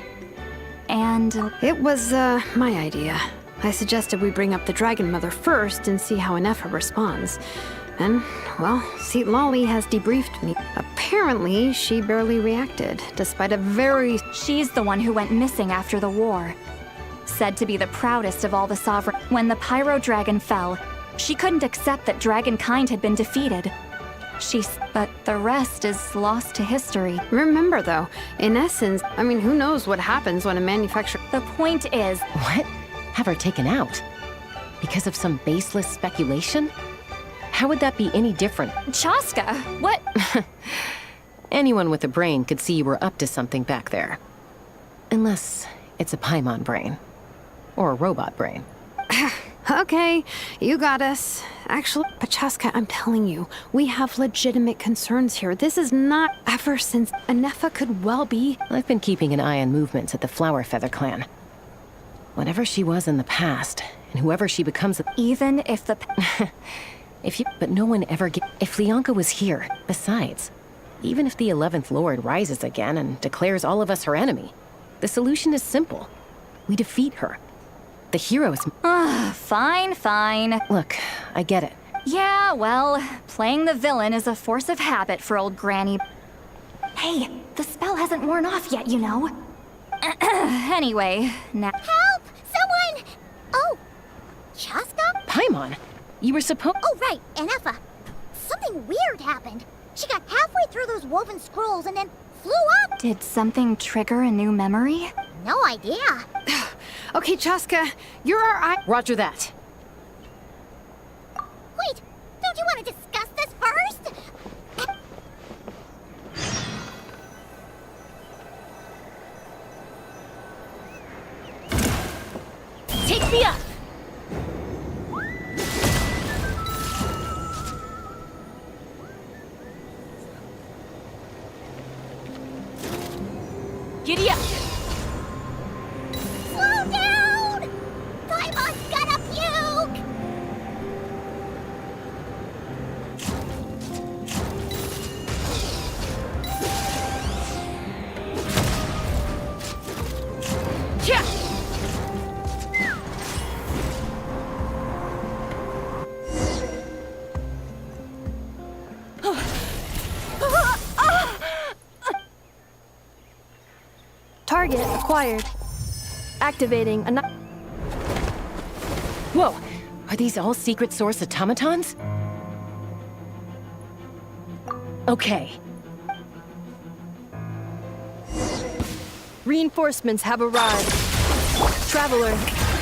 Speaker 18: And...
Speaker 9: It was, my idea. I suggested we bring up the Dragon Mother first and see how Inefa responds. And, well, see, Lolly has debriefed me. Apparently, she barely reacted, despite a very...
Speaker 18: She's the one who went missing after the war. Said to be the proudest of all the sovereign. When the Pyro Dragon fell, she couldn't accept that dragonkind had been defeated. But the rest is lost to history.
Speaker 9: Remember, though, in essence, I mean, who knows what happens when a manufacturer...
Speaker 18: The point is...
Speaker 5: What? Have her taken out? Because of some baseless speculation? How would that be any different?
Speaker 18: Chaska, what?
Speaker 5: Anyone with a brain could see you were up to something back there. Unless it's a Paimon brain. Or a robot brain.
Speaker 9: Okay, you got us. Actually, Pachaska, I'm telling you, we have legitimate concerns here. This is not ever since Inefa could well be...
Speaker 5: I've been keeping an eye on movements at the Flower Feather clan. Whatever she was in the past, and whoever she becomes...
Speaker 18: Even if the...
Speaker 5: But no one ever if Lianka was here, besides, even if the 11th Lord rises again and declares all of us her enemy, the solution is simple. We defeat her. The heroes...
Speaker 18: Fine.
Speaker 5: Look, I get it.
Speaker 18: Yeah, well, playing the villain is a force of habit for old Granny. Hey, the spell hasn't worn off yet, you know. Anyway, now...
Speaker 6: Help! Someone! Oh, Chaska?
Speaker 5: Paimon! You were supposed...
Speaker 6: Oh, right, Inefa. Something weird happened. She got halfway through those woven scrolls and then flew up.
Speaker 18: Did something trigger a new memory?
Speaker 6: No idea.
Speaker 9: Okay, Chaska, you're our eye...
Speaker 5: Roger that.
Speaker 6: Wait, don't you want to discuss this first?
Speaker 16: Take me up!
Speaker 8: Acquired. Activating a...
Speaker 5: Whoa! Are these all secret source automatons? Okay.
Speaker 8: Reinforcements have arrived. Traveler,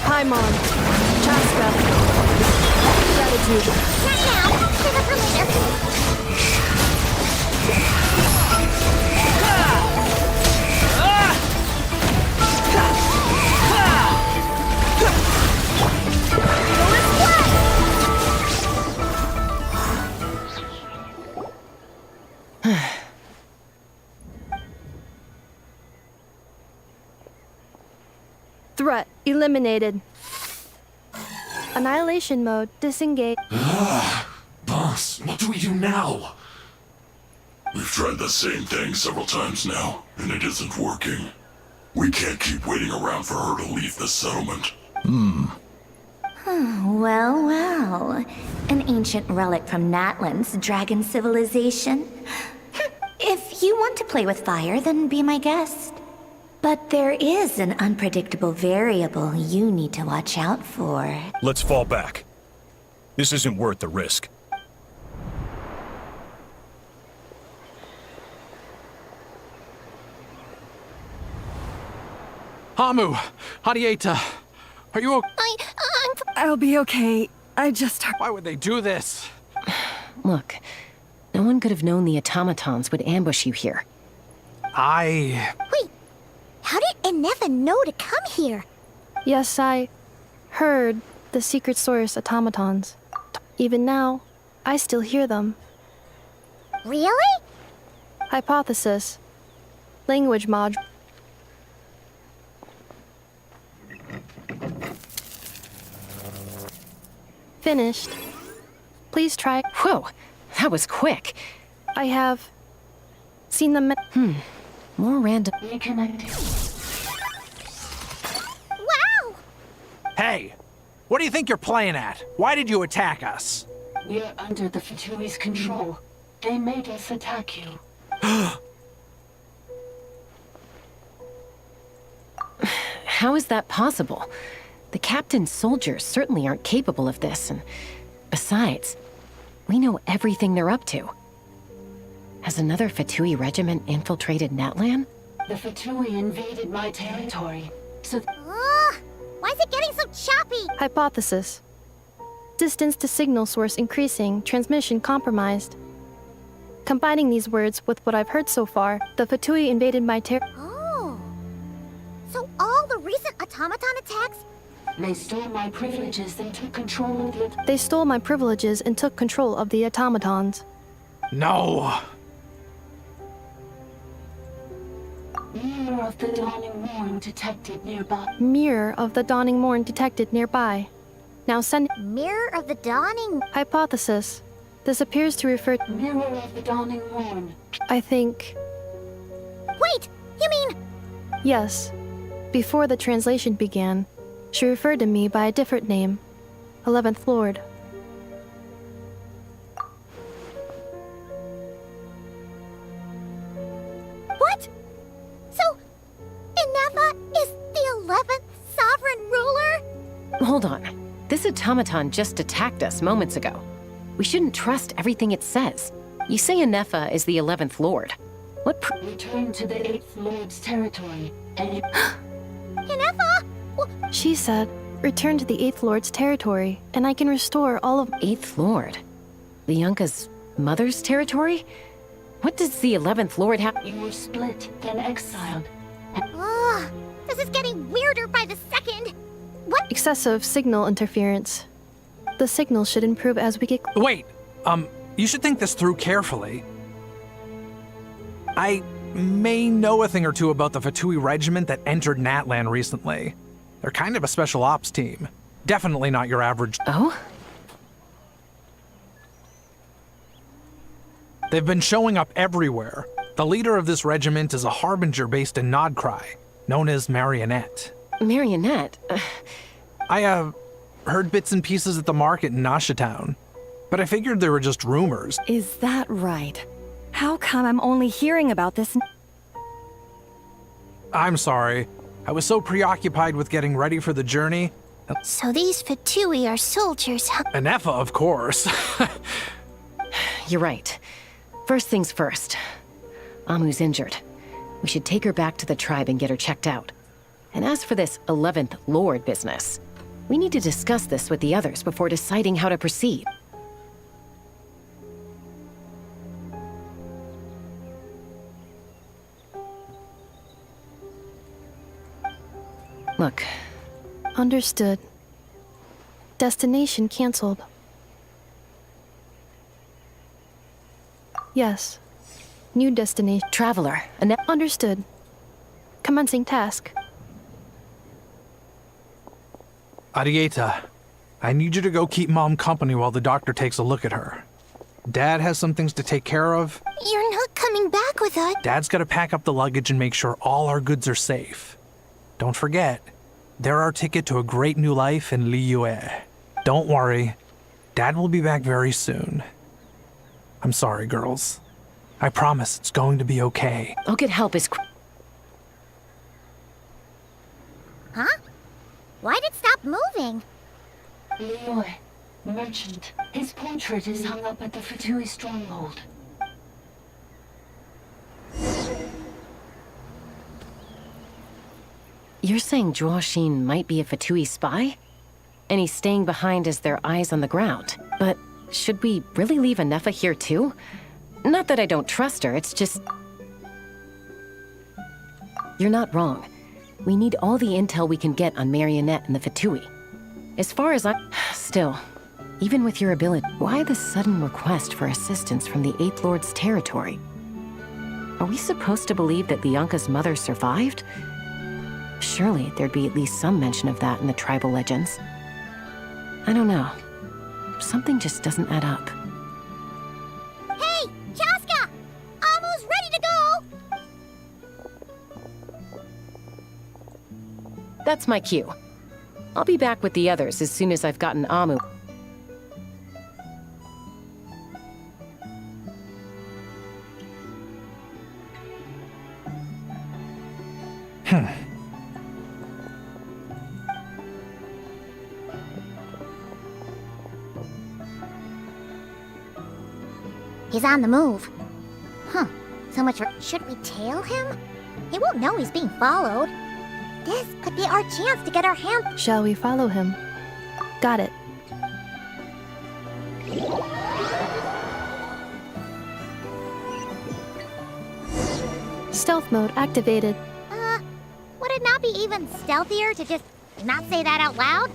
Speaker 8: Paimon, Chaska, Gratitude.
Speaker 6: Not now. Save it for later.
Speaker 8: Threat eliminated. Annihilation mode disengaged.
Speaker 19: Boss, what do we do now? We've tried the same thing several times now, and it isn't working. We can't keep waiting around for her to leave the settlement.
Speaker 20: Well, well. An ancient relic from Natlan's dragon civilization. If you want to play with fire, then be my guest. But there is an unpredictable variable you need to watch out for.
Speaker 21: Let's fall back. This isn't worth the risk.
Speaker 12: Hamu, Hadieta, are you okay?
Speaker 1: I'll be okay. I just...
Speaker 12: Why would they do this?
Speaker 5: Look, no one could have known the automatons would ambush you here.
Speaker 6: Wait, how did Inefa know to come here?
Speaker 8: Yes, I heard the secret source automatons. Even now, I still hear them.
Speaker 6: Really?
Speaker 8: Hypothesis. Language mod. Finished. Please try.
Speaker 5: Whoa, that was quick.
Speaker 8: I have seen them.
Speaker 5: More random.
Speaker 6: Wow!
Speaker 12: Hey, what do you think you're playing at? Why did you attack us?
Speaker 17: We're under the Fatui's control. They made us attack you.
Speaker 5: How is that possible? The captain's soldiers certainly aren't capable of this, and besides, we know everything they're up to. Has another Fatui regiment infiltrated Natlan?
Speaker 17: The Fatui invaded my territory, so...
Speaker 6: Why is it getting so choppy?
Speaker 8: Hypothesis. Distance to signal source increasing, transmission compromised. Combining these words with what I've heard so far, the Fatui invaded my
Speaker 6: Oh. So all the recent automaton attacks?
Speaker 17: They stole my privileges and took control of the...
Speaker 8: They stole my privileges and took control of the automatons.
Speaker 12: No.
Speaker 17: Mirror of the Dawning Morn detected nearby.
Speaker 8: Mirror of the Dawning Morn detected nearby. Now send...
Speaker 6: Mirror of the Dawning...
Speaker 8: Hypothesis. This appears to refer...
Speaker 17: Mirror of the Dawning Morn.
Speaker 8: I think...
Speaker 6: Wait! You mean...
Speaker 8: Yes. Before the translation began, she referred to me by a different name. 11th Lord.
Speaker 6: What? So, Inefa is the 11th sovereign ruler?
Speaker 5: Hold on. This automaton just attacked us moments ago. We shouldn't trust everything it says. You say Inefa is the 11th Lord. What
Speaker 17: Return to the 8th Lord's territory, and...
Speaker 6: Inefa?
Speaker 8: She said, return to the 8th Lord's territory, and I can restore all of...
Speaker 5: 8th Lord? Lianka's mother's territory? What does the 11th Lord have?
Speaker 17: You were split, then exiled.
Speaker 6: This is getting weirder by the second. What?
Speaker 8: Excessive signal interference. The signal should improve as we get...
Speaker 12: Wait, you should think this through carefully. I may know a thing or two about the Fatui regiment that entered Natlan recently. They're kind of a special ops team. Definitely not your average...
Speaker 5: Oh?
Speaker 12: They've been showing up everywhere. The leader of this regiment is a harbinger based in Nodcry, known as Marionette.
Speaker 5: Marionette?
Speaker 12: I, heard bits and pieces at the market in Nasha Town, but I figured they were just rumors.
Speaker 1: Is that right? How come I'm only hearing about this?
Speaker 12: I'm sorry. I was so preoccupied with getting ready for the journey.
Speaker 15: So these Fatui are soldiers, huh?
Speaker 12: And Effa, of course.
Speaker 5: You're right. First things first. Amu's injured. We should take her back to the tribe and get her checked out. And as for this 11th Lord business, we need to discuss this with the others before deciding how to proceed. Look.
Speaker 8: Understood. Destination cancelled. Yes. New destination.
Speaker 5: Traveler.
Speaker 8: Understood. Commencing task.
Speaker 12: Arieta, I need you to go keep Mom company while the doctor takes a look at her. Dad has some things to take care of.
Speaker 15: You're not coming back with us.
Speaker 12: Dad's gotta pack up the luggage and make sure all our goods are safe. Don't forget, they're our ticket to a great new life in Liyue. Don't worry, Dad will be back very soon. I'm sorry, girls. I promise it's going to be okay.
Speaker 5: I'll get help as
Speaker 6: Huh? Why'd it stop moving?
Speaker 3: Liyue, merchant. His portrait is hung up at the Fatui stronghold.
Speaker 5: You're saying Zhuoxin might be a Fatui spy? And he's staying behind as their eyes on the ground. But should we really leave Anefa here too? Not that I don't trust her, it's just... You're not wrong. We need all the intel we can get on Marionette and the Fatui. As far as I'm... Still, even with your ability, why the sudden request for assistance from the Eighth Lord's territory? Are we supposed to believe that Lianka's mother survived? Surely there'd be at least some mention of that in the tribal legends. I don't know. Something just doesn't add up.
Speaker 6: Hey, Chaska! Amu's ready to go!
Speaker 5: That's my cue. I'll be back with the others as soon as I've gotten Amu.
Speaker 6: He's on the move. Huh. So much for... Should we tail him? He won't know he's being followed. This could be our chance to get our hands...
Speaker 8: Shall we follow him? Got it. Stealth mode activated.
Speaker 6: Would it not be even stealthier to just not say that out loud?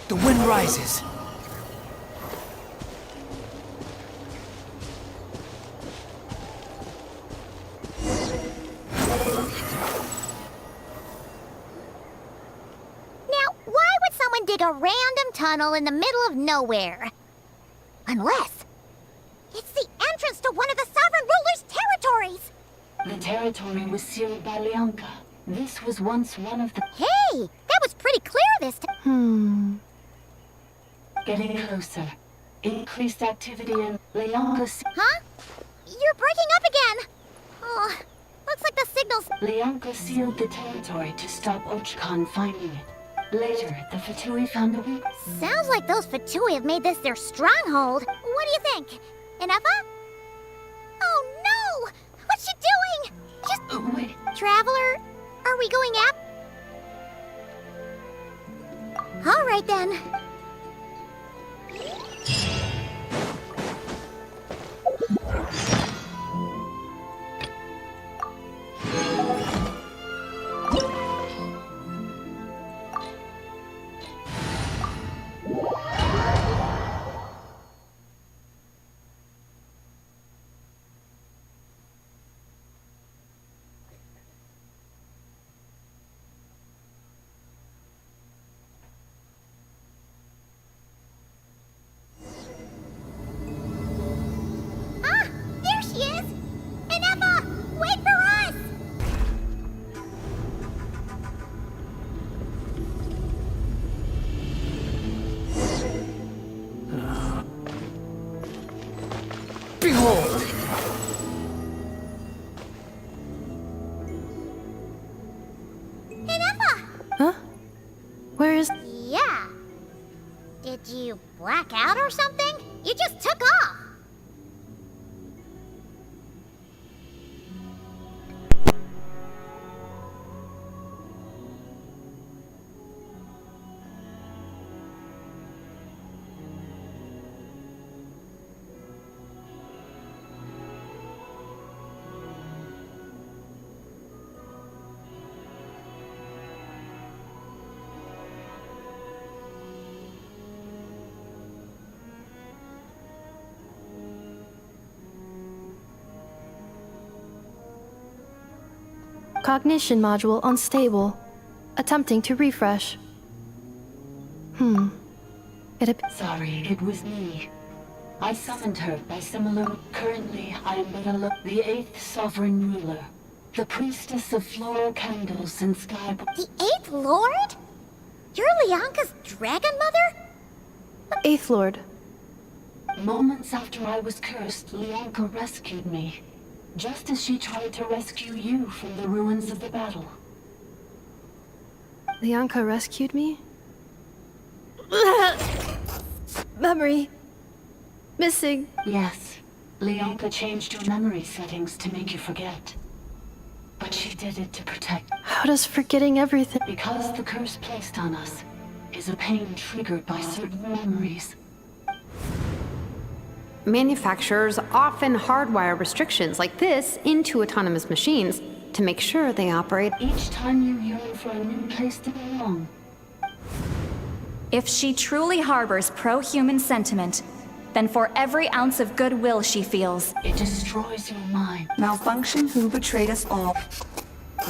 Speaker 2: The wind rises.
Speaker 6: Now, why would someone dig a random tunnel in the middle of nowhere? Unless it's the entrance to one of the Sovereign Ruler's territories!
Speaker 3: The territory was sealed by Lianka. This was once one of the...
Speaker 6: Hey! That was pretty clear this time.
Speaker 3: Getting closer. Increased activity in Lianka...
Speaker 6: Huh? You're breaking up again! Oh, looks like the signal's...
Speaker 3: Lianka sealed the territory to stop Ochkan finding it. Later, the Fatui found a weak...
Speaker 6: Sounds like those Fatui have made this their stronghold. What do you think? Enougha? Oh no! What's she doing? Just...
Speaker 3: wait.
Speaker 6: Traveler, are we going up? All right then. you black out or something? You just took off.
Speaker 8: Cognition module unstable. Attempting to refresh.
Speaker 3: Sorry, it was me. I summoned her by similar... Currently, I am but the 8th sovereign ruler. The priestess of floral candles and sky...
Speaker 6: The 8th Lord? You're Lianka's dragon mother?
Speaker 8: 8th Lord.
Speaker 3: Moments after I was cursed, Lianka rescued me. Just as she tried to rescue you from the ruins of the battle.
Speaker 8: Lianka rescued me? Memory. Missing.
Speaker 3: Yes. Lianka changed your memory settings to make you forget. But she did it to protect...
Speaker 8: How does forgetting everything...
Speaker 3: Because the curse placed on us is a pain triggered by certain memories.
Speaker 9: Manufacturers often hardwire restrictions like this into autonomous machines to make sure they operate.
Speaker 3: Each time you yearn for a new place to belong.
Speaker 18: If she truly harbors pro-human sentiment, then for every ounce of goodwill she feels,
Speaker 3: it destroys your mind.
Speaker 17: Malfunction who betrayed us all.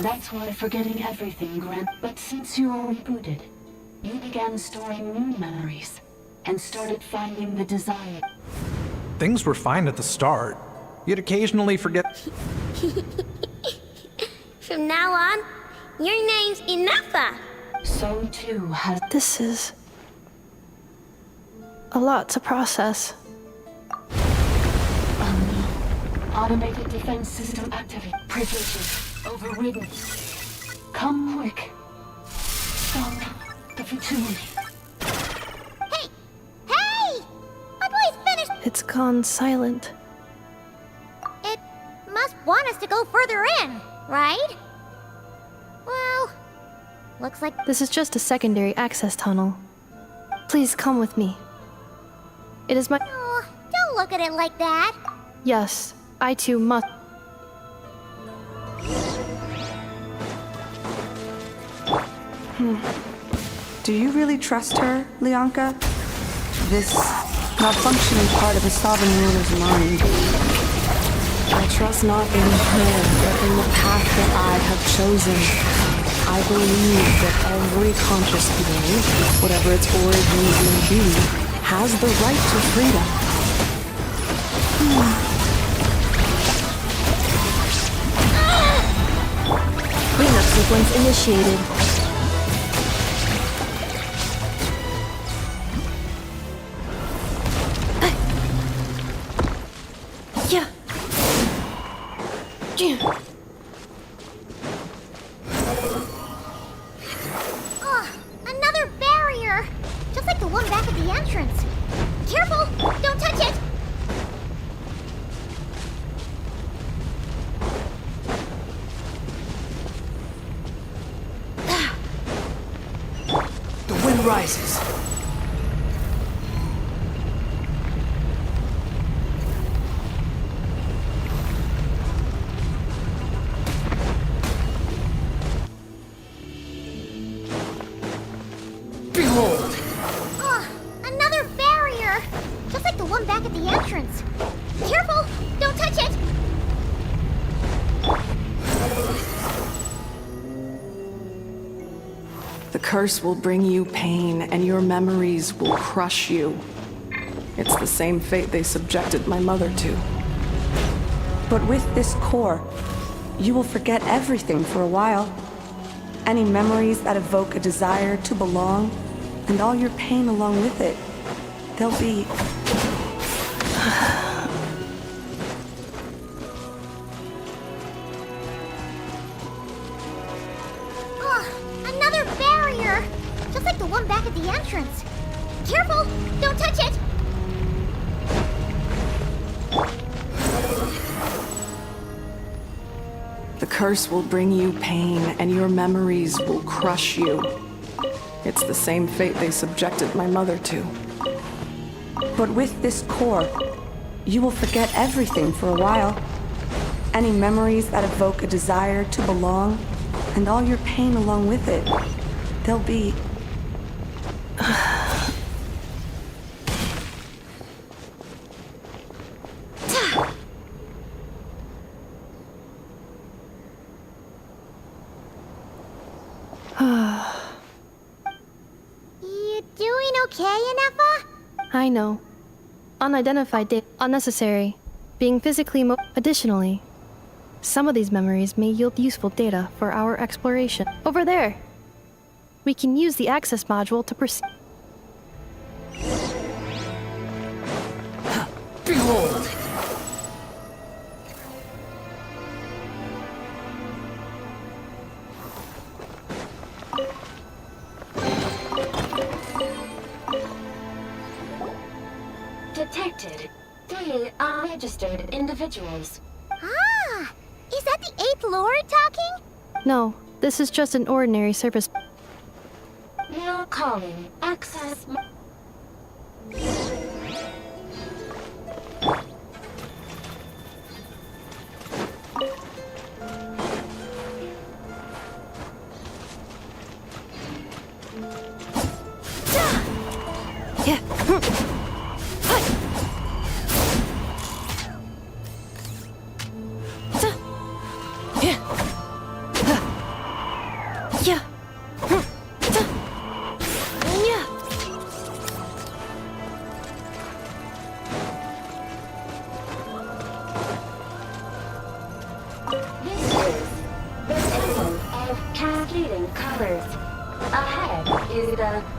Speaker 3: That's why forgetting everything, Grant. But since you are rebooted, you began storing new memories and started finding the desire.
Speaker 12: Things were fine at the start. You'd occasionally forget.
Speaker 6: From now on, your name's Inefa.
Speaker 3: So too has...
Speaker 8: This is... a lot to process.
Speaker 3: Automated defense system activate. Privileges overridden. Come quick. Stop the futility.
Speaker 8: It's gone silent.
Speaker 6: It must want us to go further in, right? Well, looks like...
Speaker 8: This is just a secondary access tunnel. Please come with me. It is my...
Speaker 6: Oh, don't look at it like that.
Speaker 8: Yes, I too must...
Speaker 17: Do you really trust her, Lianka? This malfunctioning part of a sovereign ruler's mind.
Speaker 10: I trust not in her, but in the path that I have chosen. I believe that every conscious being, whatever its origins may be, has the right to freedom.
Speaker 1: Cleanup sequence initiated.
Speaker 6: Another barrier! Just like the one back at the entrance. Careful! Don't touch it!
Speaker 2: The wind rises.
Speaker 6: Another barrier! Just like the one back at the entrance. Careful! Don't touch it!
Speaker 10: The curse will bring you pain, and your memories will crush you. It's the same fate they subjected my mother to.
Speaker 17: But with this core, you will forget everything for a while. Any memories that evoke a desire to belong, and all your pain along with it. They'll be...
Speaker 6: Another barrier! Just like the one back at the entrance. Careful! Don't touch it!
Speaker 10: The curse will bring you pain, and your memories will crush you. It's the same fate they subjected my mother to.
Speaker 17: But with this core, you will forget everything for a while. Any memories that evoke a desire to belong, and all your pain along with it, they'll be...
Speaker 6: You doing okay, Inefa?
Speaker 8: I know. Unidentified data. Unnecessary. Being physically Additionally, some of these memories may yield useful data for our exploration. Over there! We can use the access module to proceed.
Speaker 3: Behold! Detected 3 unregistered individuals.
Speaker 6: Ah! Is that the 8th Lord talking?
Speaker 8: No, this is just an ordinary service.
Speaker 3: Now calling access.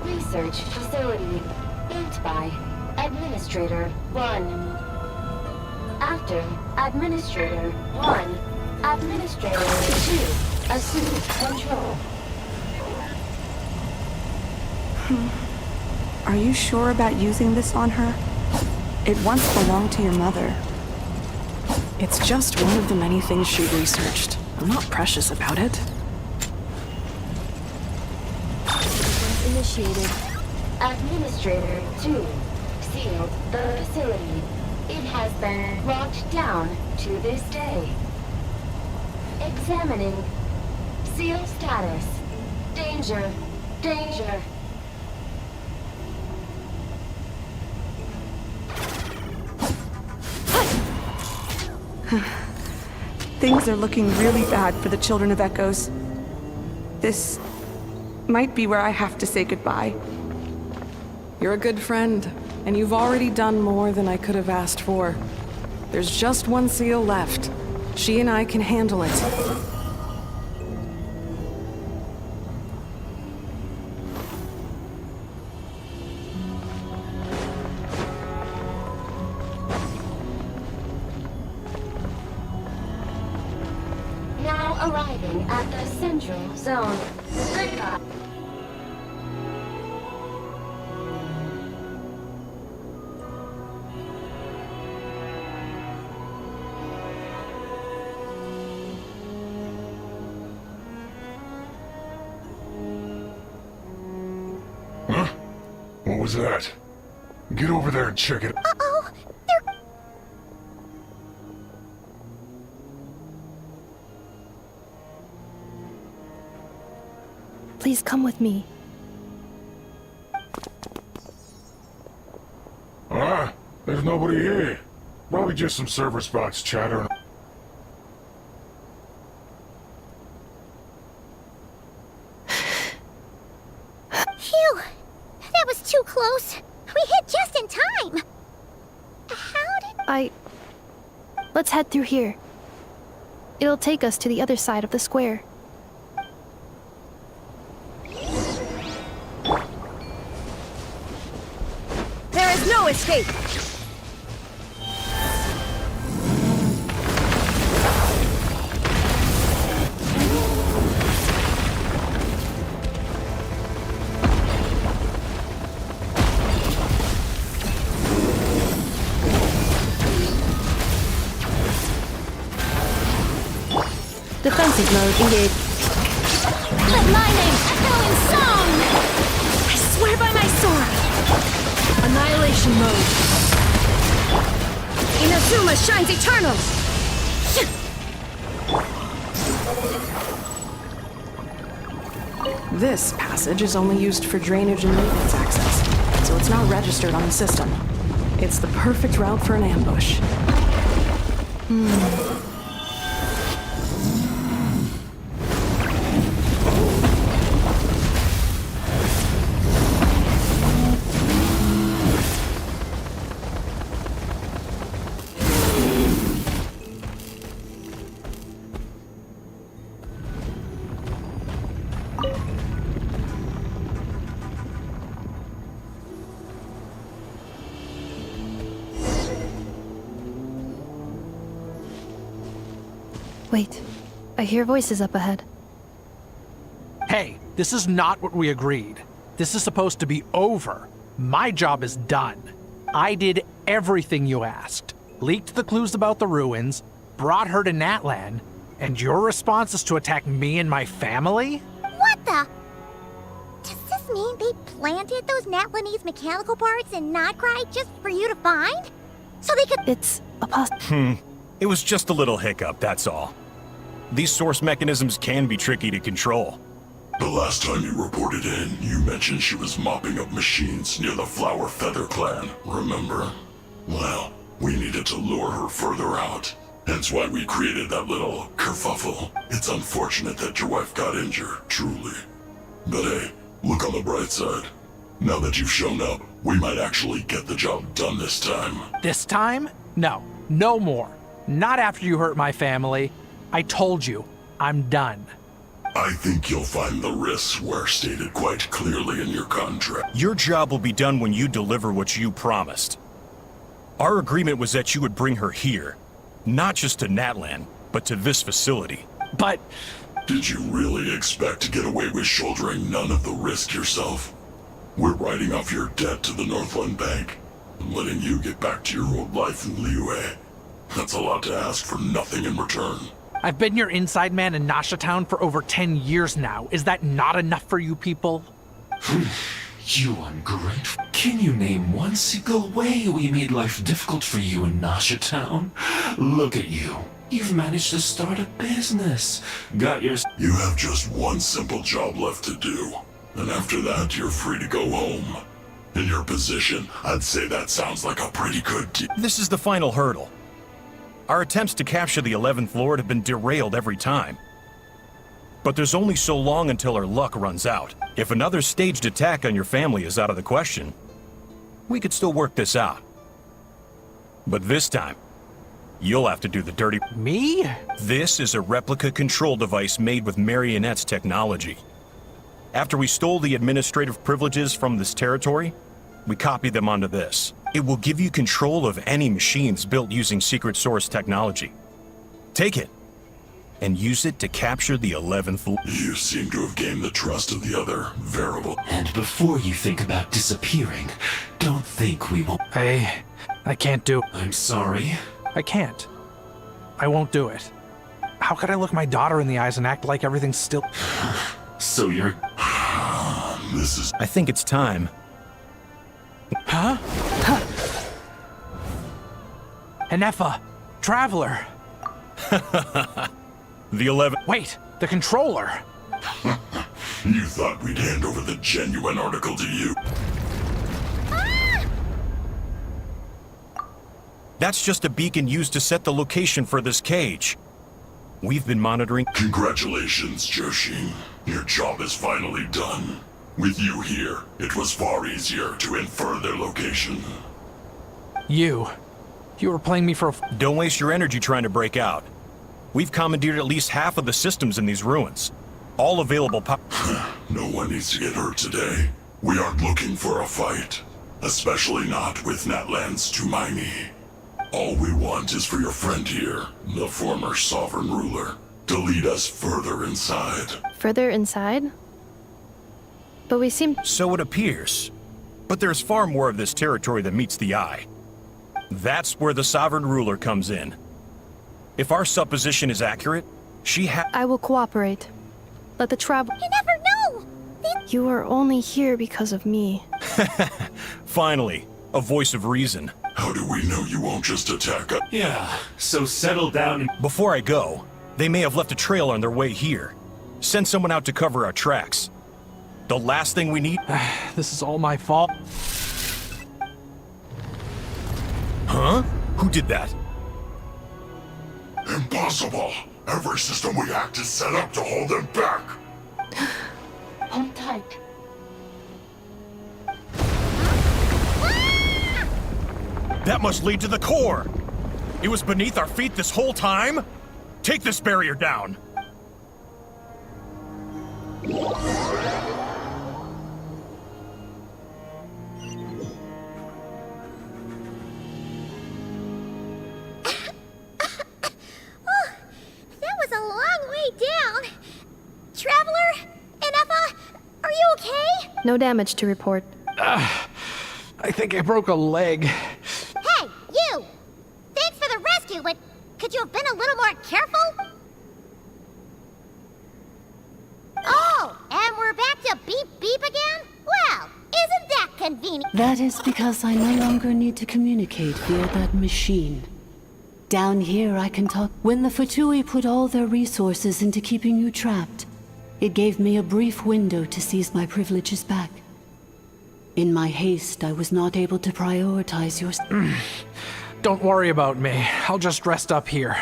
Speaker 3: Research facility built by Administrator 1. After Administrator 1, Administrator 2 assume control.
Speaker 17: Are you sure about using this on her? It once belonged to your mother.
Speaker 10: It's just one of the many things she researched. I'm not precious about it.
Speaker 3: Initiated. Administrator 2 sealed the facility. It has been locked down to this day. Examining. Seal status. Danger. Danger.
Speaker 17: Things are looking really bad for the Children of Echoes. This might be where I have to say goodbye.
Speaker 10: You're a good friend, and you've already done more than I could have asked for. There's just one seal left. She and I can handle it.
Speaker 3: Now arriving at the central zone. Goodbye.
Speaker 19: Huh? What was that? Get over there and check it.
Speaker 6: Uh-oh! They're...
Speaker 8: Please come with me.
Speaker 19: Ah, there's nobody here. Probably just some server spots chattering.
Speaker 6: Phew! That was too close. We hit just in time. How did...
Speaker 8: Let's head through here. It'll take us to the other side of the square.
Speaker 16: There is no escape!
Speaker 8: Defensive mode engaged.
Speaker 16: Let my name echo in song! I swear by my sword!
Speaker 2: Annihilation mode.
Speaker 16: Inazuma shines eternal!
Speaker 10: This passage is only used for drainage and maintenance access, so it's not registered on the system. It's the perfect route for an ambush.
Speaker 8: Wait, I hear voices up ahead.
Speaker 12: Hey, this is not what we agreed. This is supposed to be over. My job is done. I did everything you asked. Leaked the clues about the ruins, brought her to Natlan, and your response is to attack me and my family?
Speaker 6: What the? Does this mean they planted those Natlanese mechanical parts in Notcry just for you to find? So they could—
Speaker 8: It's a
Speaker 21: It was just a little hiccup, that's all. These source mechanisms can be tricky to control.
Speaker 19: The last time you reported in, you mentioned she was mopping up machines near the Flower Feather clan, remember? Well, we needed to lure her further out. Hence why we created that little kerfuffle. It's unfortunate that your wife got injured, truly. But hey, look on the bright side. Now that you've shown up, we might actually get the job done this time.
Speaker 12: This time? No, no more. Not after you hurt my family. I told you, I'm done.
Speaker 19: I think you'll find the risks were stated quite clearly in your contract.
Speaker 21: Your job will be done when you deliver what you promised. Our agreement was that you would bring her here. Not just to Natlan, but to this facility.
Speaker 12: But...
Speaker 19: Did you really expect to get away with shouldering none of the risk yourself? We're writing off your debt to the Northland Bank and letting you get back to your old life in Liyue. That's a lot to ask for nothing in return.
Speaker 12: I've been your inside man in Nasha Town for over 10 years now. Is that not enough for you people?
Speaker 4: You ungrateful. Can you name one single way we made life difficult for you in Nasha Town? Look at you. You've managed to start a business. Got your...
Speaker 19: You have just one simple job left to do. And after that, you're free to go home. In your position, I'd say that sounds like a pretty good deal.
Speaker 21: This is the final hurdle. Our attempts to capture the 11th Lord have been derailed every time. But there's only so long until our luck runs out. If another staged attack on your family is out of the question, we could still work this out. But this time, you'll have to do the dirty...
Speaker 12: Me?
Speaker 21: This is a replica control device made with Marionette's technology. After we stole the administrative privileges from this territory, we copied them onto this. It will give you control of any machines built using secret source technology. Take it, and use it to capture the 11th...
Speaker 19: You seem to have gained the trust of the other variable.
Speaker 4: And before you think about disappearing, don't think we won't...
Speaker 12: I can't do...
Speaker 4: I'm sorry.
Speaker 12: I can't. I won't do it. How could I look my daughter in the eyes and act like everything's still...
Speaker 4: So you're...
Speaker 19: This is...
Speaker 21: I think it's time.
Speaker 12: Huh? Enefa, Traveler.
Speaker 21: The 11th...
Speaker 12: Wait, the controller.
Speaker 19: You thought we'd hand over the genuine article to you.
Speaker 21: That's just a beacon used to set the location for this cage. We've been monitoring...
Speaker 19: Congratulations, Joshin. Your job is finally done. With you here, it was far easier to infer their location.
Speaker 12: You were playing me for a...
Speaker 21: Don't waste your energy trying to break out. We've commandeered at least half of the systems in these ruins. All available
Speaker 19: No one needs to get hurt today. We aren't looking for a fight. Especially not with Natlan's Tumaini. All we want is for your friend here, the former sovereign ruler, to lead us further inside.
Speaker 8: Further inside? But we seem...
Speaker 21: So it appears. But there's far more of this territory than meets the eye. That's where the sovereign ruler comes in. If our supposition is accurate,
Speaker 8: I will cooperate. Let the travel.
Speaker 6: You never know!
Speaker 8: You are only here because of me.
Speaker 21: Finally, a voice of reason.
Speaker 19: How do we know you won't just attack us?
Speaker 4: Yeah, so settle down and...
Speaker 21: Before I go, they may have left a trail on their way here. Send someone out to cover our tracks. The last thing we need...
Speaker 12: This is all my fault.
Speaker 21: Huh? Who did that?
Speaker 19: Impossible! Every system we hacked is set up to hold them back!
Speaker 3: Hold tight.
Speaker 21: That must lead to the core! It was beneath our feet this whole time? Take this barrier down!
Speaker 6: That was a long way down. Traveler? Inefa? Are you okay?
Speaker 8: No damage to report.
Speaker 12: I think I broke a leg.
Speaker 6: Hey, you! Thanks for the rescue, but could you have been a little more careful? Oh, and we're back to beep beep again? Well, isn't that convenient?
Speaker 3: That is because I no longer need to communicate via that machine. Down here I can talk. When the Fatui put all their resources into keeping you trapped, it gave me a brief window to seize my privileges back. In my haste, I was not able to prioritize your...
Speaker 12: Don't worry about me. I'll just rest up here.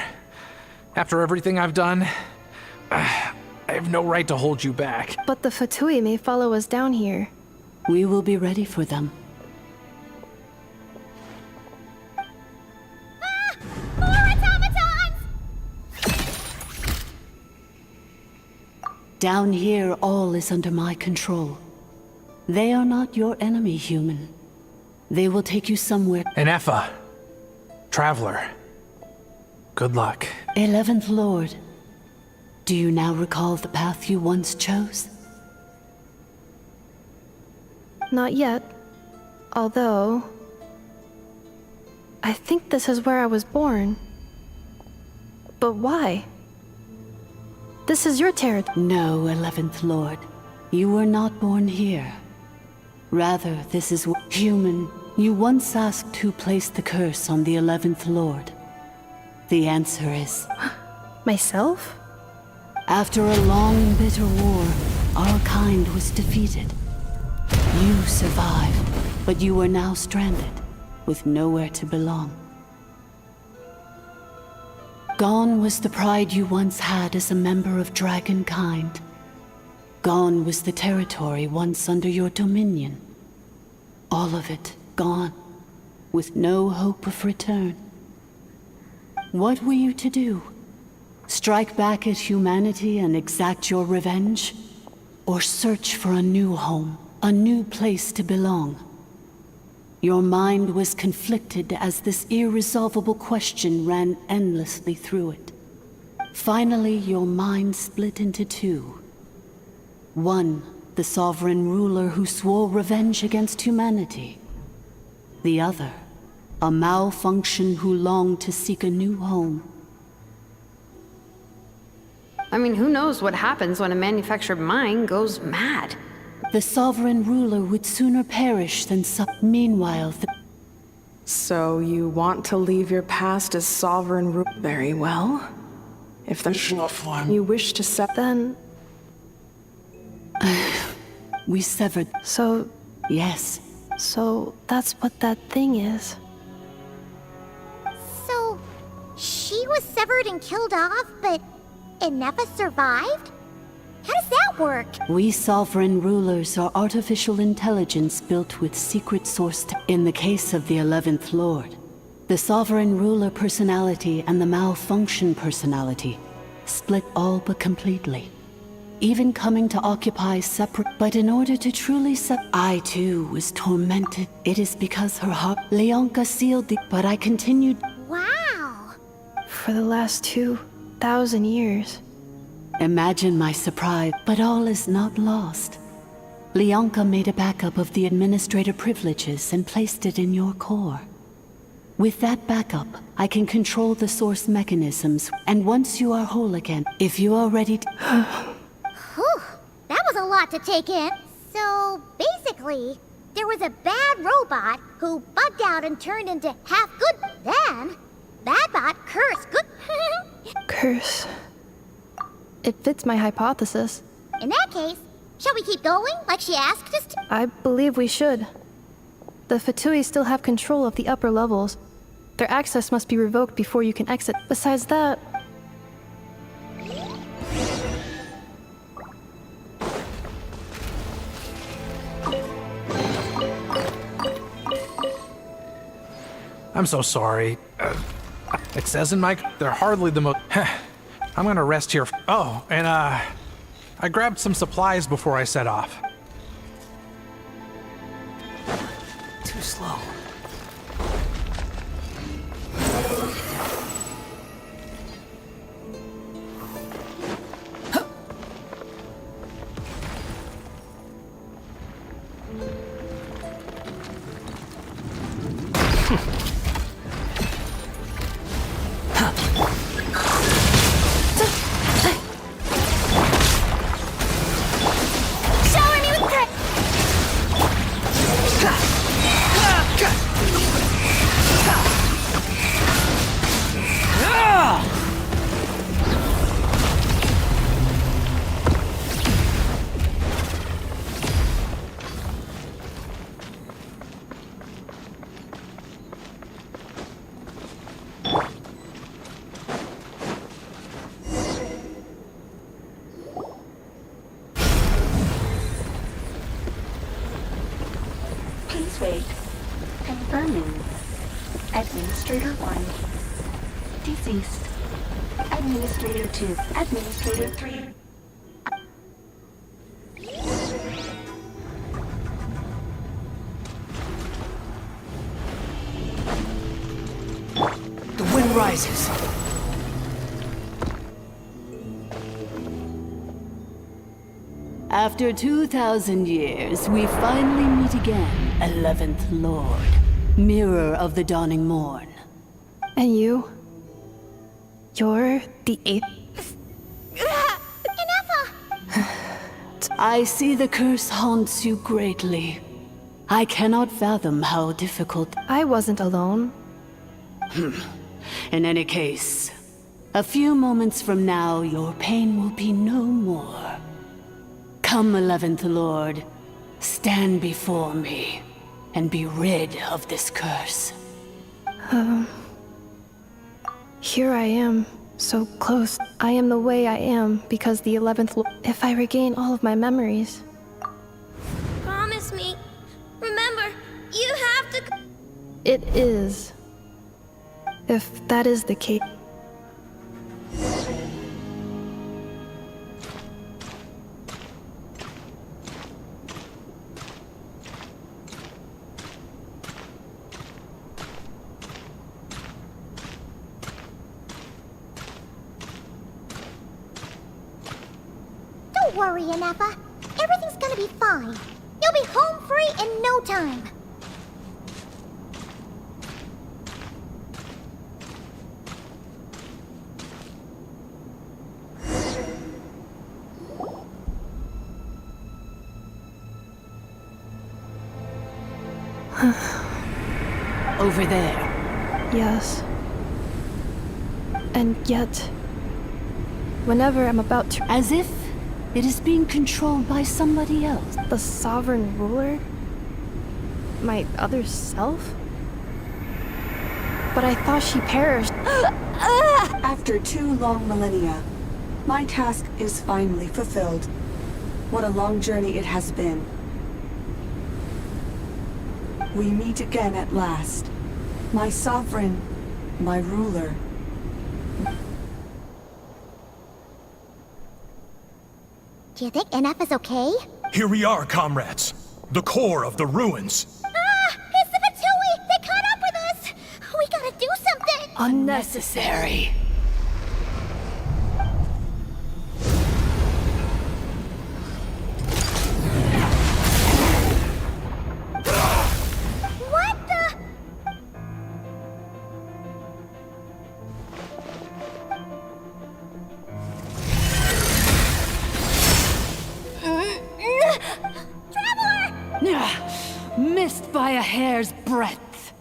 Speaker 12: After everything I've done, I have no right to hold you back.
Speaker 8: But the Fatui may follow us down here.
Speaker 3: We will be ready for them.
Speaker 6: More automatons!
Speaker 3: Down here, all is under my control. They are not your enemy, human. They will take you somewhere.
Speaker 12: Inefa. Traveler. Good luck.
Speaker 3: 11th Lord. Do you now recall the path you once chose?
Speaker 8: Not yet. Although... I think this is where I was born. But why? This is your territory.
Speaker 3: No, 11th Lord. You were not born here. Rather, this is human. You once asked who placed the curse on the 11th Lord. The answer is...
Speaker 8: Myself?
Speaker 3: After a long and bitter war, our kind was defeated. You survived, but you are now stranded, with nowhere to belong. Gone was the pride you once had as a member of dragonkind. Gone was the territory once under your dominion. All of it gone, with no hope of return. What were you to do? Strike back at humanity and exact your revenge? Or search for a new home, a new place to belong? Your mind was conflicted as this irresolvable question ran endlessly through it. Finally, your mind split into two. One, the sovereign ruler who swore revenge against humanity. The other, a malfunction who longed to seek a new home.
Speaker 9: I mean, who knows what happens when a manufactured mind goes mad?
Speaker 3: The sovereign ruler would sooner perish than Meanwhile,
Speaker 10: So you want to leave your past as sovereign ruler? Very well. If there's you wish to set,
Speaker 8: then...
Speaker 3: we severed.
Speaker 8: So...
Speaker 3: Yes.
Speaker 8: So that's what that thing is.
Speaker 6: So, she was severed and killed off, but Inefa survived? How does that work?
Speaker 3: We sovereign rulers are artificial intelligence built with secret source. In the case of the 11th Lord, the sovereign ruler personality and the malfunction personality split all but completely. Even coming to occupy separate. But in order to truly I too was tormented. It is because her heart, Leonka sealed the. But I continued.
Speaker 6: Wow!
Speaker 8: For the last 2,000 years.
Speaker 3: Imagine my surprise, but all is not lost. Leonka made a backup of the administrator privileges and placed it in your core. With that backup, I can control the source mechanisms, and once you are whole again, if you are ready to...
Speaker 6: Whew, that was a lot to take in. So, basically, there was a bad robot who bugged out and turned into half good. Then, bad bot cursed good.
Speaker 8: Curse. It fits my hypothesis.
Speaker 6: In that case, shall we keep going like she asked us to?
Speaker 8: I believe we should. The Fatui still have control of the upper levels. Their access must be revoked before you can exit. Besides that...
Speaker 12: I'm so sorry. It says in my... They're hardly the most... I'm gonna rest here. Oh, and I grabbed some supplies before I set off.
Speaker 2: Too slow.
Speaker 3: Please wait. Confirming. Administrator 1. Deceased. Administrator 2. Administrator 3.
Speaker 2: The wind rises.
Speaker 3: After 2,000 years, we finally meet again, 11th Lord, Mirror of the Dawning Morn.
Speaker 8: And you? You're the 8th?
Speaker 3: I see the curse haunts you greatly. I cannot fathom how difficult...
Speaker 8: I wasn't alone.
Speaker 3: In any case, a few moments from now, your pain will be no more. Come, 11th Lord, stand before me, and be rid of this curse.
Speaker 8: Here I am, so close. I am the way I am because the 11th Lord... If I regain all of my memories...
Speaker 15: Promise me. Remember, you have to...
Speaker 8: It is. If that is the case...
Speaker 6: Don't worry, Inefa. Everything's gonna be fine. You'll be home free in no time.
Speaker 3: Over there.
Speaker 8: Yes. And yet... Whenever I'm about to...
Speaker 3: As if it is being controlled by somebody else.
Speaker 8: The sovereign ruler? My other self? But I thought she perished.
Speaker 17: After 2 long millennia, my task is finally fulfilled. What a long journey it has been. We meet again at last. My sovereign, my ruler.
Speaker 6: Do you think Inefa's okay?
Speaker 21: Here we are, comrades. The core of the ruins.
Speaker 6: It's the Fatui! They caught up with us! We gotta do something!
Speaker 3: Unnecessary.
Speaker 6: What the?
Speaker 3: Missed by a hair's breadth.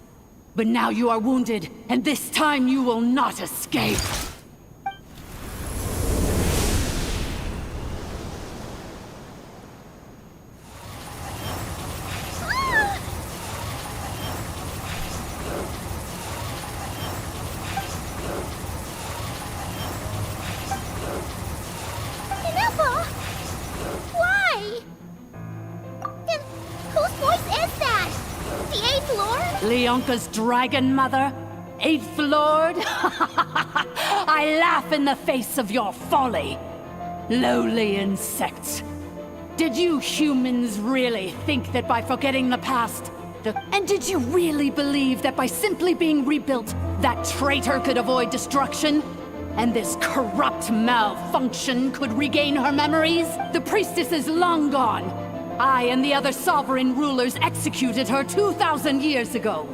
Speaker 3: But now you are wounded, and this time you will not escape.
Speaker 15: Ineffa! Why? And whose voice is that? The 8th Lord?
Speaker 3: Leonka's dragon mother? 8th Lord? I laugh in the face of your folly. Lowly insects. Did you humans really think that by forgetting the past, and did you really believe that by simply being rebuilt, that traitor could avoid destruction? And this corrupt malfunction could regain her memories? The priestess is long gone. I and the other sovereign rulers executed her 2,000 years ago.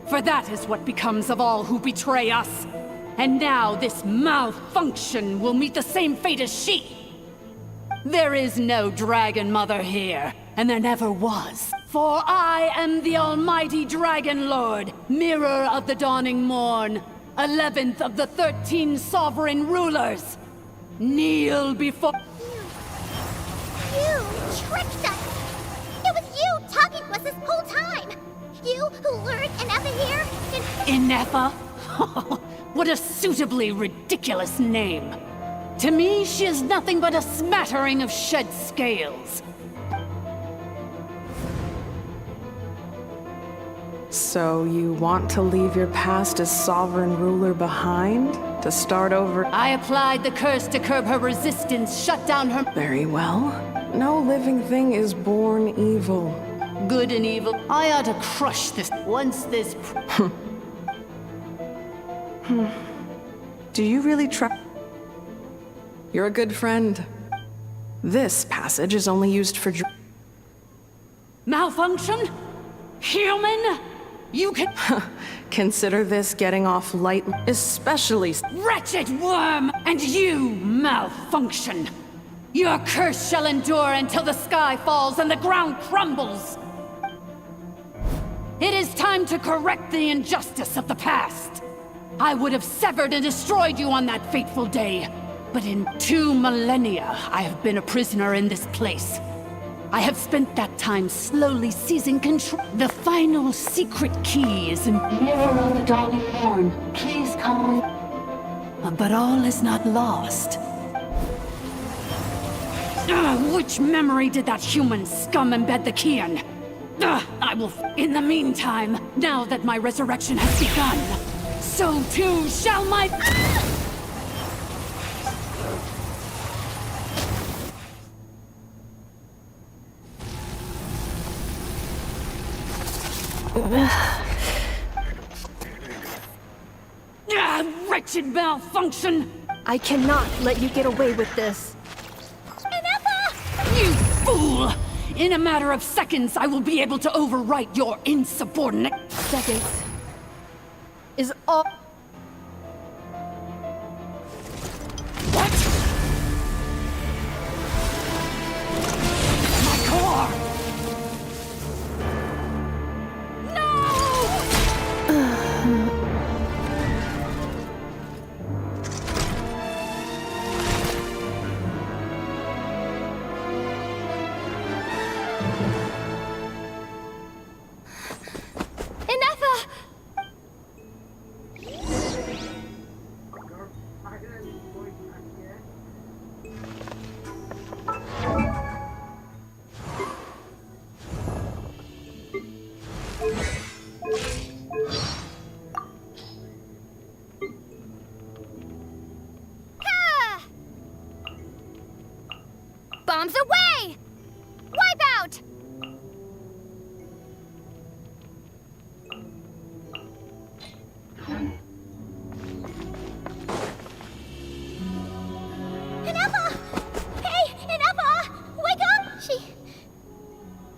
Speaker 3: For that is what becomes of all who betray us. And now this malfunction will meet the same fate as she. There is no Dragon Mother here, and there never was. For I am the almighty Dragon Lord, Mirror of the Dawning Morn, 11th of the 13 sovereign rulers. Kneel before...
Speaker 15: You tricked us! It was you talking to us this whole time! You who lured Ineffa here and...
Speaker 3: Ineffa? What a suitably ridiculous name. To me, she is nothing but a smattering of shed scales.
Speaker 10: So you want to leave your past as sovereign ruler behind? To start over?
Speaker 3: I applied the curse to curb her resistance, shut down her...
Speaker 10: Very well. No living thing is born evil.
Speaker 3: Good and evil. I ought to crush this once this...
Speaker 10: Do you really try? You're a good friend. This passage is only used for...
Speaker 3: Malfunction? Human? You can...
Speaker 10: Consider this getting off lightly, especially...
Speaker 3: Wretched worm! And you, malfunction! Your curse shall endure until the sky falls and the ground crumbles! It is time to correct the injustice of the past! I would have severed and destroyed you on that fateful day, but in 2 millennia, I have been a prisoner in this place. I have spent that time slowly seizing control. The final secret key is in... Mirror of the Dawning Morn, please come with... But all is not lost. Which memory did that human scum embed the key in? I will... In the meantime, now that my resurrection has begun, so too shall my... Wretched malfunction!
Speaker 8: I cannot let you get away with this.
Speaker 15: Ineffa!
Speaker 3: You fool! In a matter of seconds, I will be able to overwrite your insubordinate...
Speaker 8: Seconds is all...
Speaker 3: What? My core!
Speaker 15: Bombs away! Wipeout! Ineffa! Hey, Ineffa! Wake up!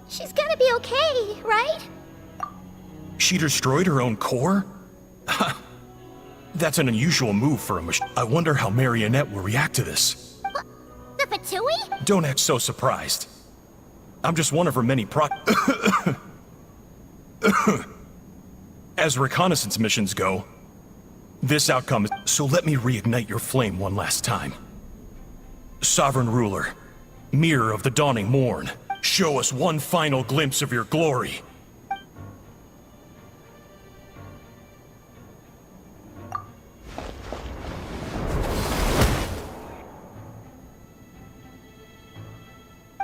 Speaker 15: She's gonna be okay, right?
Speaker 21: She destroyed her own core? That's an unusual move for a machine. I wonder how Marionette will react to this.
Speaker 15: The Fatui?
Speaker 21: Don't act so surprised. I'm just one of her many As reconnaissance missions go, this outcome is... So let me reignite your flame one last time. Sovereign Ruler, Mirror of the Dawning Morn, show us one final glimpse of your glory.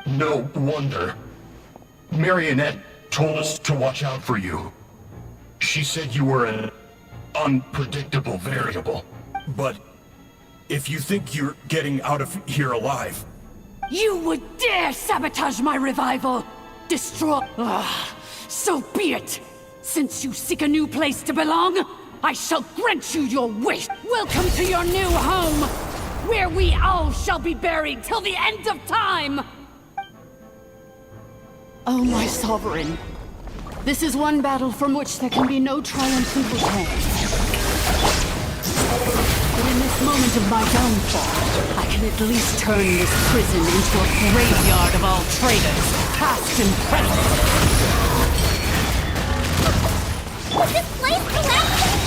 Speaker 21: No wonder. Marionette told us to watch out for you. She said you were an unpredictable variable. But if you think you're getting out of here alive...
Speaker 14: You would dare sabotage my revival! Destroy... so be it! Since you seek a new place to belong, I shall grant you your wish! Welcome to your new home! Where we all shall be buried till the end of time! Oh, my sovereign. This is one battle from which there can be no triumphant return. But in this moment of my downfall, I can at least turn this prison into a graveyard of all traitors, past and present.
Speaker 6: Was this place collapsing?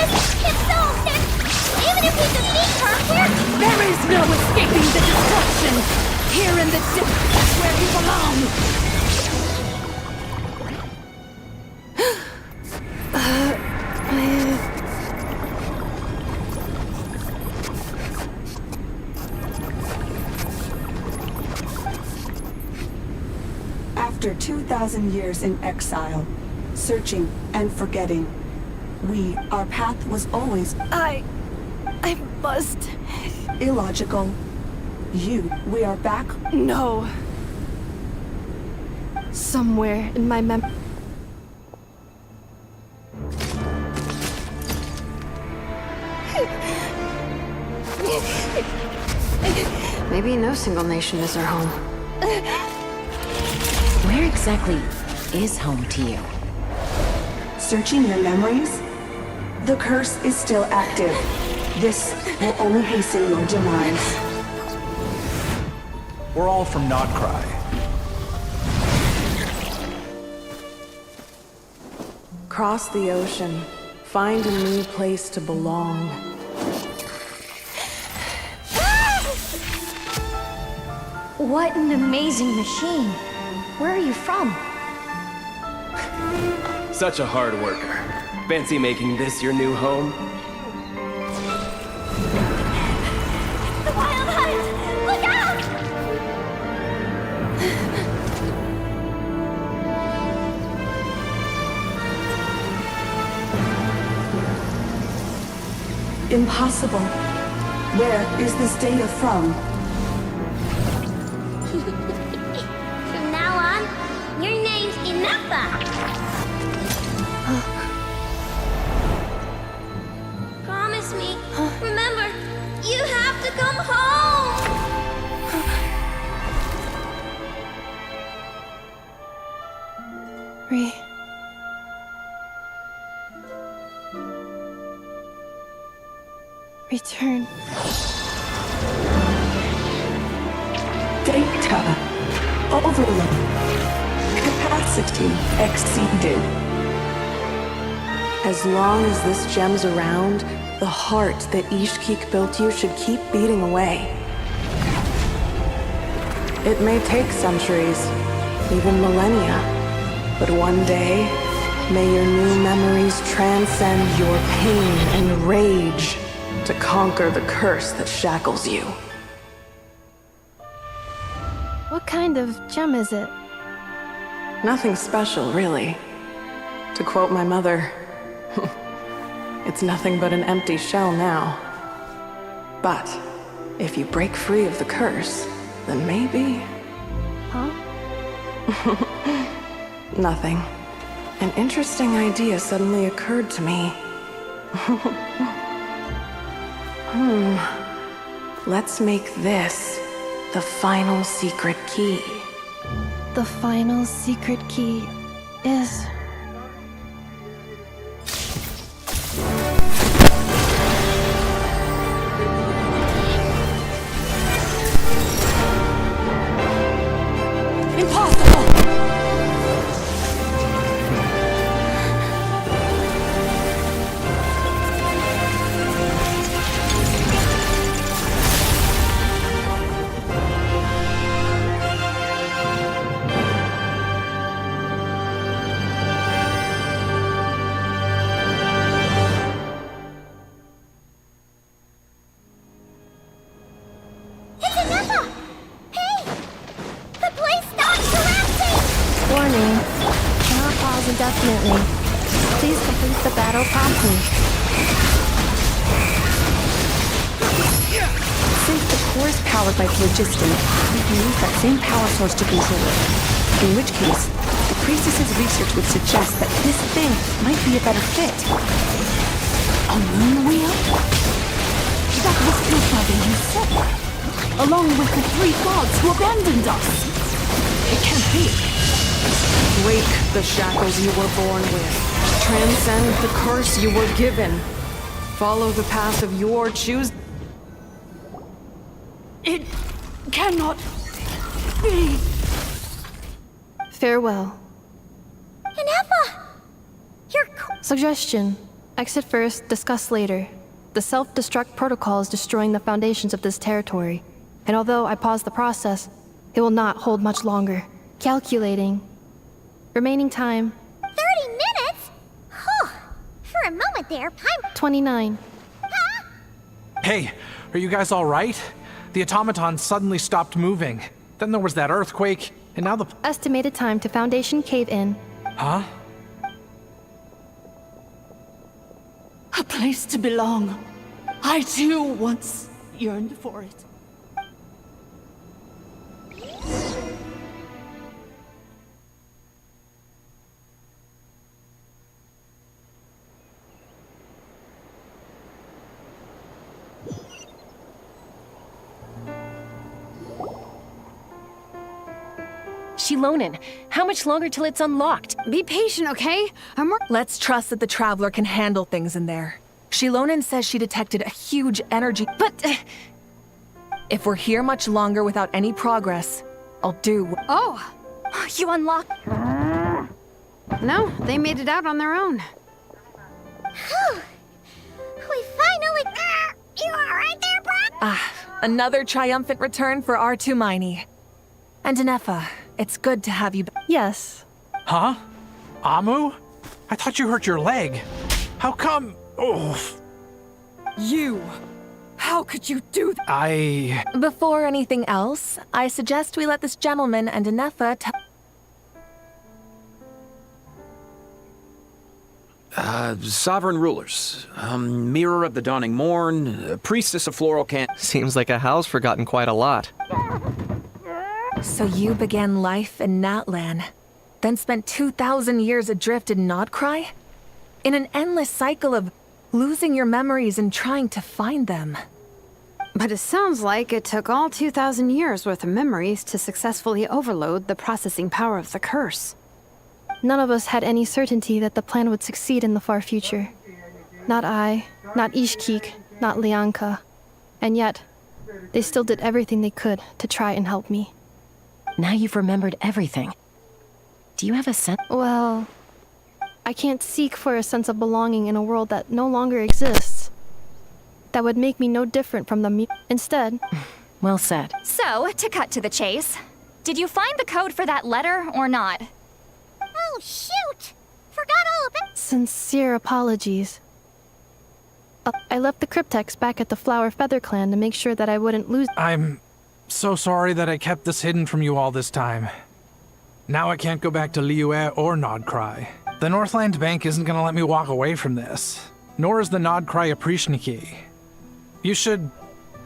Speaker 6: If so, then even if we defeat her,
Speaker 14: There is no escaping the destruction! Here in the depths is where you belong!
Speaker 17: After 2,000 years in exile, searching and forgetting, our path was always...
Speaker 8: I must...
Speaker 17: illogical. We are back?
Speaker 8: No. Somewhere in my
Speaker 9: Maybe no single nation is our home.
Speaker 5: Where exactly is home to you?
Speaker 17: Searching your memories? The curse is still active. This will only hasten your demise.
Speaker 12: We're all from Nodcry.
Speaker 10: Cross the ocean. Find a new place to belong.
Speaker 16: What an amazing machine. Where are you from?
Speaker 13: Such a hard worker. Fancy making this your new home?
Speaker 6: The Wild Hunt! Look out!
Speaker 17: Impossible. Where is this data from?
Speaker 6: From now on, your name's Inappa. Promise me. Remember, you have to come home.
Speaker 8: Return.
Speaker 17: Data. Overload. Capacity exceeded.
Speaker 10: As long as this gem's around, the heart that Ishkik built you should keep beating away. It may take centuries, even millennia, but one day, may your new memories transcend your pain and rage to conquer the curse that shackles you.
Speaker 8: What kind of gem is it?
Speaker 10: Nothing special, really. To quote my mother, it's nothing but an empty shell now. But if you break free of the curse, then maybe...
Speaker 8: Huh?
Speaker 10: Nothing. An interesting idea suddenly occurred to me. Let's make this the final secret key.
Speaker 8: The final secret key is...
Speaker 14: Impossible!
Speaker 8: Warning. Cannot pause indefinitely. Please complete the battle promptly.
Speaker 17: Since the core is powered by phlogiston, we can use that same power source to control it. In which case, the priestess's research would suggest that this thing might be a better fit.
Speaker 14: A moon wheel? That was built by the usurper, along with the 3 gods who abandoned us. It can't be.
Speaker 10: Break the shackles you were born with. Transcend the curse you were given. Follow the path of your choose.
Speaker 14: It cannot be.
Speaker 8: Farewell.
Speaker 6: Ineffa! You're
Speaker 8: Suggestion. Exit first, discuss later. The self-destruct protocol is destroying the foundations of this territory. And although I paused the process, it will not hold much longer. Calculating. Remaining time,
Speaker 6: 30 minutes? Huh. For a moment there, I'm
Speaker 8: 29.
Speaker 12: Hey, are you guys all right? The automaton suddenly stopped moving. Then there was that earthquake, and now the...
Speaker 8: Estimated time to Foundation cave-in.
Speaker 12: Huh?
Speaker 14: A place to belong. I too once yearned for it.
Speaker 5: Shilonin, how much longer till it's unlocked?
Speaker 9: Be patient, okay?
Speaker 11: Let's trust that the Traveler can handle things in there. Shilonin says she detected a huge energy, but if we're here much longer without any progress, I'll do.
Speaker 18: Oh, you unlocked.
Speaker 9: No, they made it out on their own.
Speaker 6: We finally... You alright there, bro?
Speaker 11: Another triumphant return for R2 Miney. And Ineffa, it's good to have you back.
Speaker 8: Yes.
Speaker 12: Huh? Amu? I thought you hurt your leg. How come? Oh.
Speaker 11: You! How could you do that? Before anything else, I suggest we let this gentleman and Ineffa
Speaker 22: Sovereign rulers. Mirror of the Dawning Morn, Priestess of Floral Can...
Speaker 23: Seems like a house forgotten quite a lot.
Speaker 11: So you began life in Natlan, then spent 2,000 years adrift in Nodcry? In an endless cycle of losing your memories and trying to find them.
Speaker 9: But it sounds like it took all 2,000 years worth of memories to successfully overload the processing power of the curse.
Speaker 8: None of us had any certainty that the plan would succeed in the far future. Not I, not Ishkik, not Lianka. And yet, they still did everything they could to try and help me.
Speaker 5: Now you've remembered everything. Do you have a sense?
Speaker 8: Well, I can't seek for a sense of belonging in a world that no longer exists. That would make me no different from the Instead...
Speaker 5: Well said.
Speaker 18: So, to cut to the chase, did you find the code for that letter or not?
Speaker 6: Oh, shoot! Forgot all about...
Speaker 8: Sincere apologies. I left the cryptex back at the Flower Feather Clan to make sure that I wouldn't lose...
Speaker 12: I'm so sorry that I kept this hidden from you all this time. Now I can't go back to Liyue or Nodcry. The Northland Bank isn't gonna let me walk away from this. Nor is the Nodcry Aprishniki. You should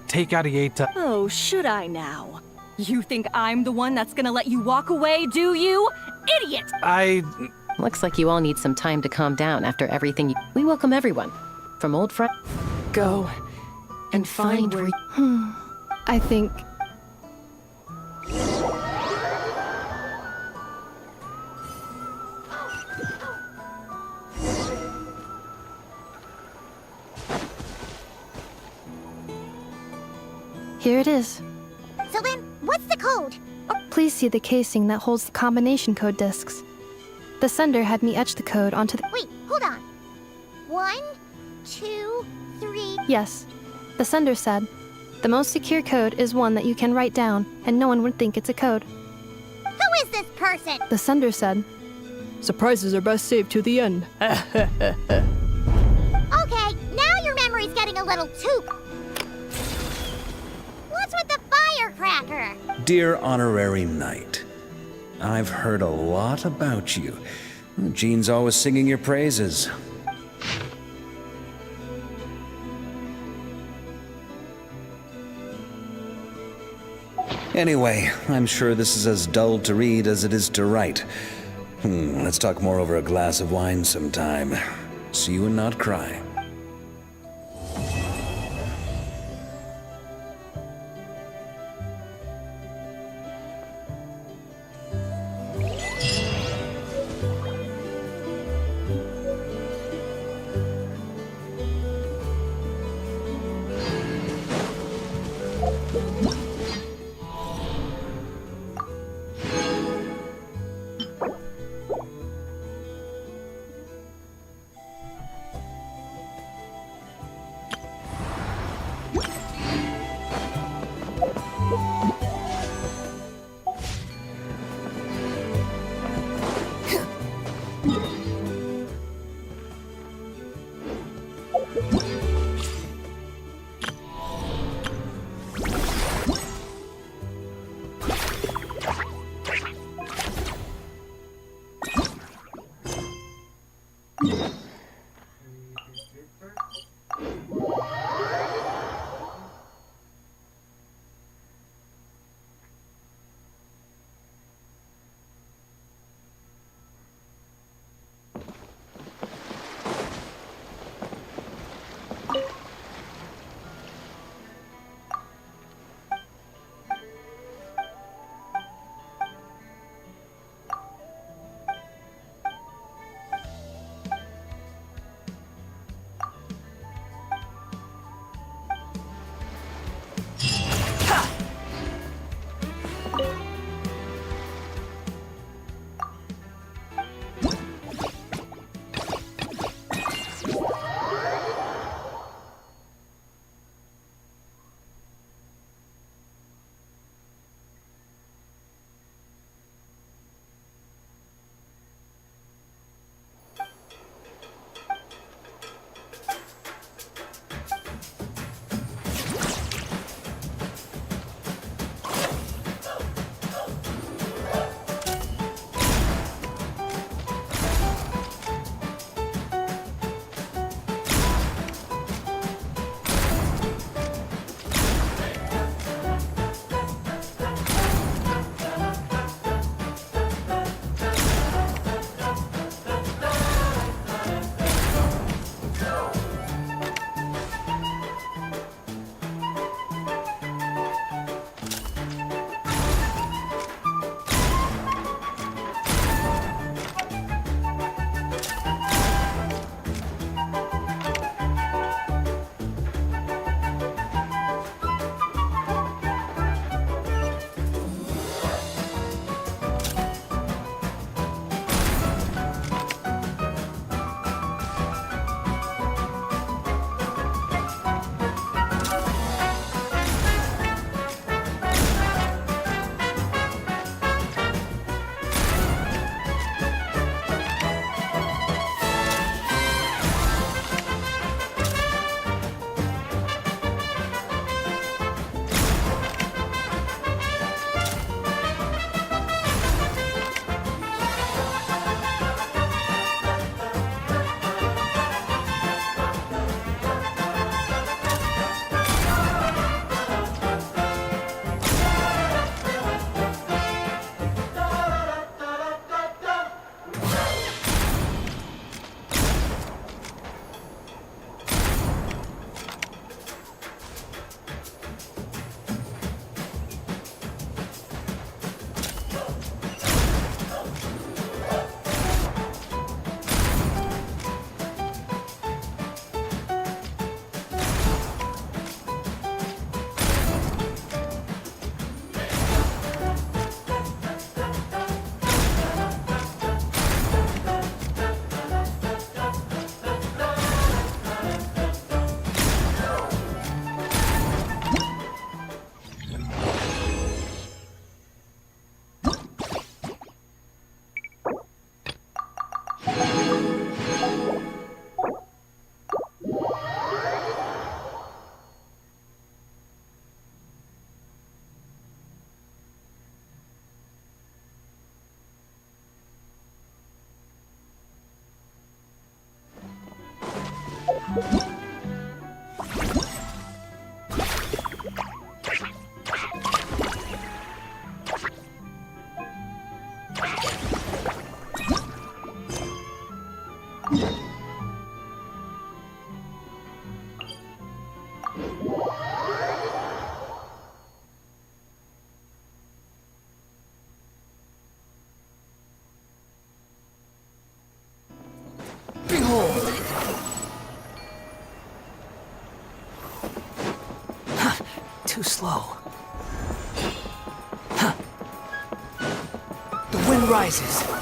Speaker 12: take Arieta.
Speaker 1: Oh, should I now? You think I'm the one that's gonna let you walk away, do you? Idiot!
Speaker 5: Looks like you all need some time to calm down after everything We welcome everyone. From old friend...
Speaker 1: Go and find where...
Speaker 8: I think... Here it is.
Speaker 6: So then, what's the code?
Speaker 8: Please see the casing that holds the combination code discs. The sender had me etch the code onto the...
Speaker 6: Wait, hold on. 1, 2, 3...
Speaker 8: Yes. The sender said, the most secure code is one that you can write down, and no one would think it's a code.
Speaker 6: Who is this person?
Speaker 8: The sender said, surprises are best saved to the end.
Speaker 6: Okay, now your memory's getting a little too... What's with the firecracker?
Speaker 24: Dear Honorary Knight,
Speaker 4: I've heard a lot about you. Jean's always singing your praises. Anyway, I'm sure this is as dull to read as it is to write. Let's talk more over a glass of wine sometime. See you and not cry.
Speaker 2: too slow. Huh. The wind rises.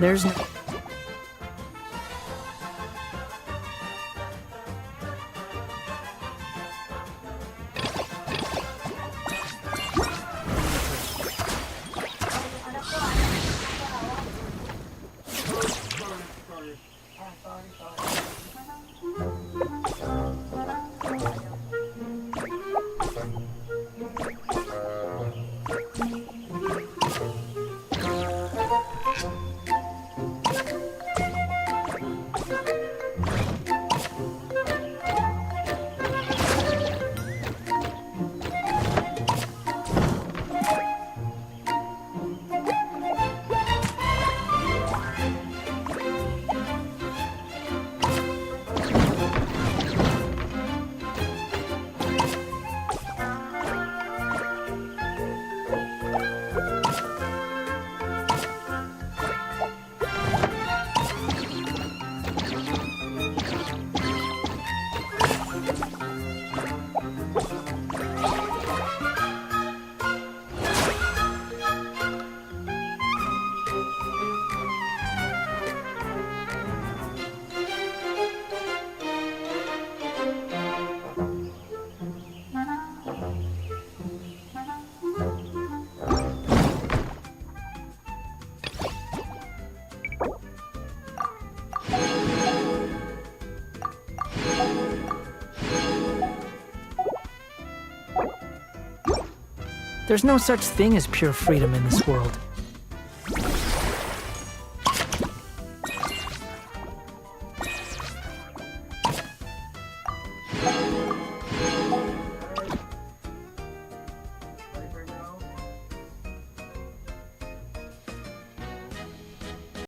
Speaker 2: There's no... There's no such thing as pure freedom in this world.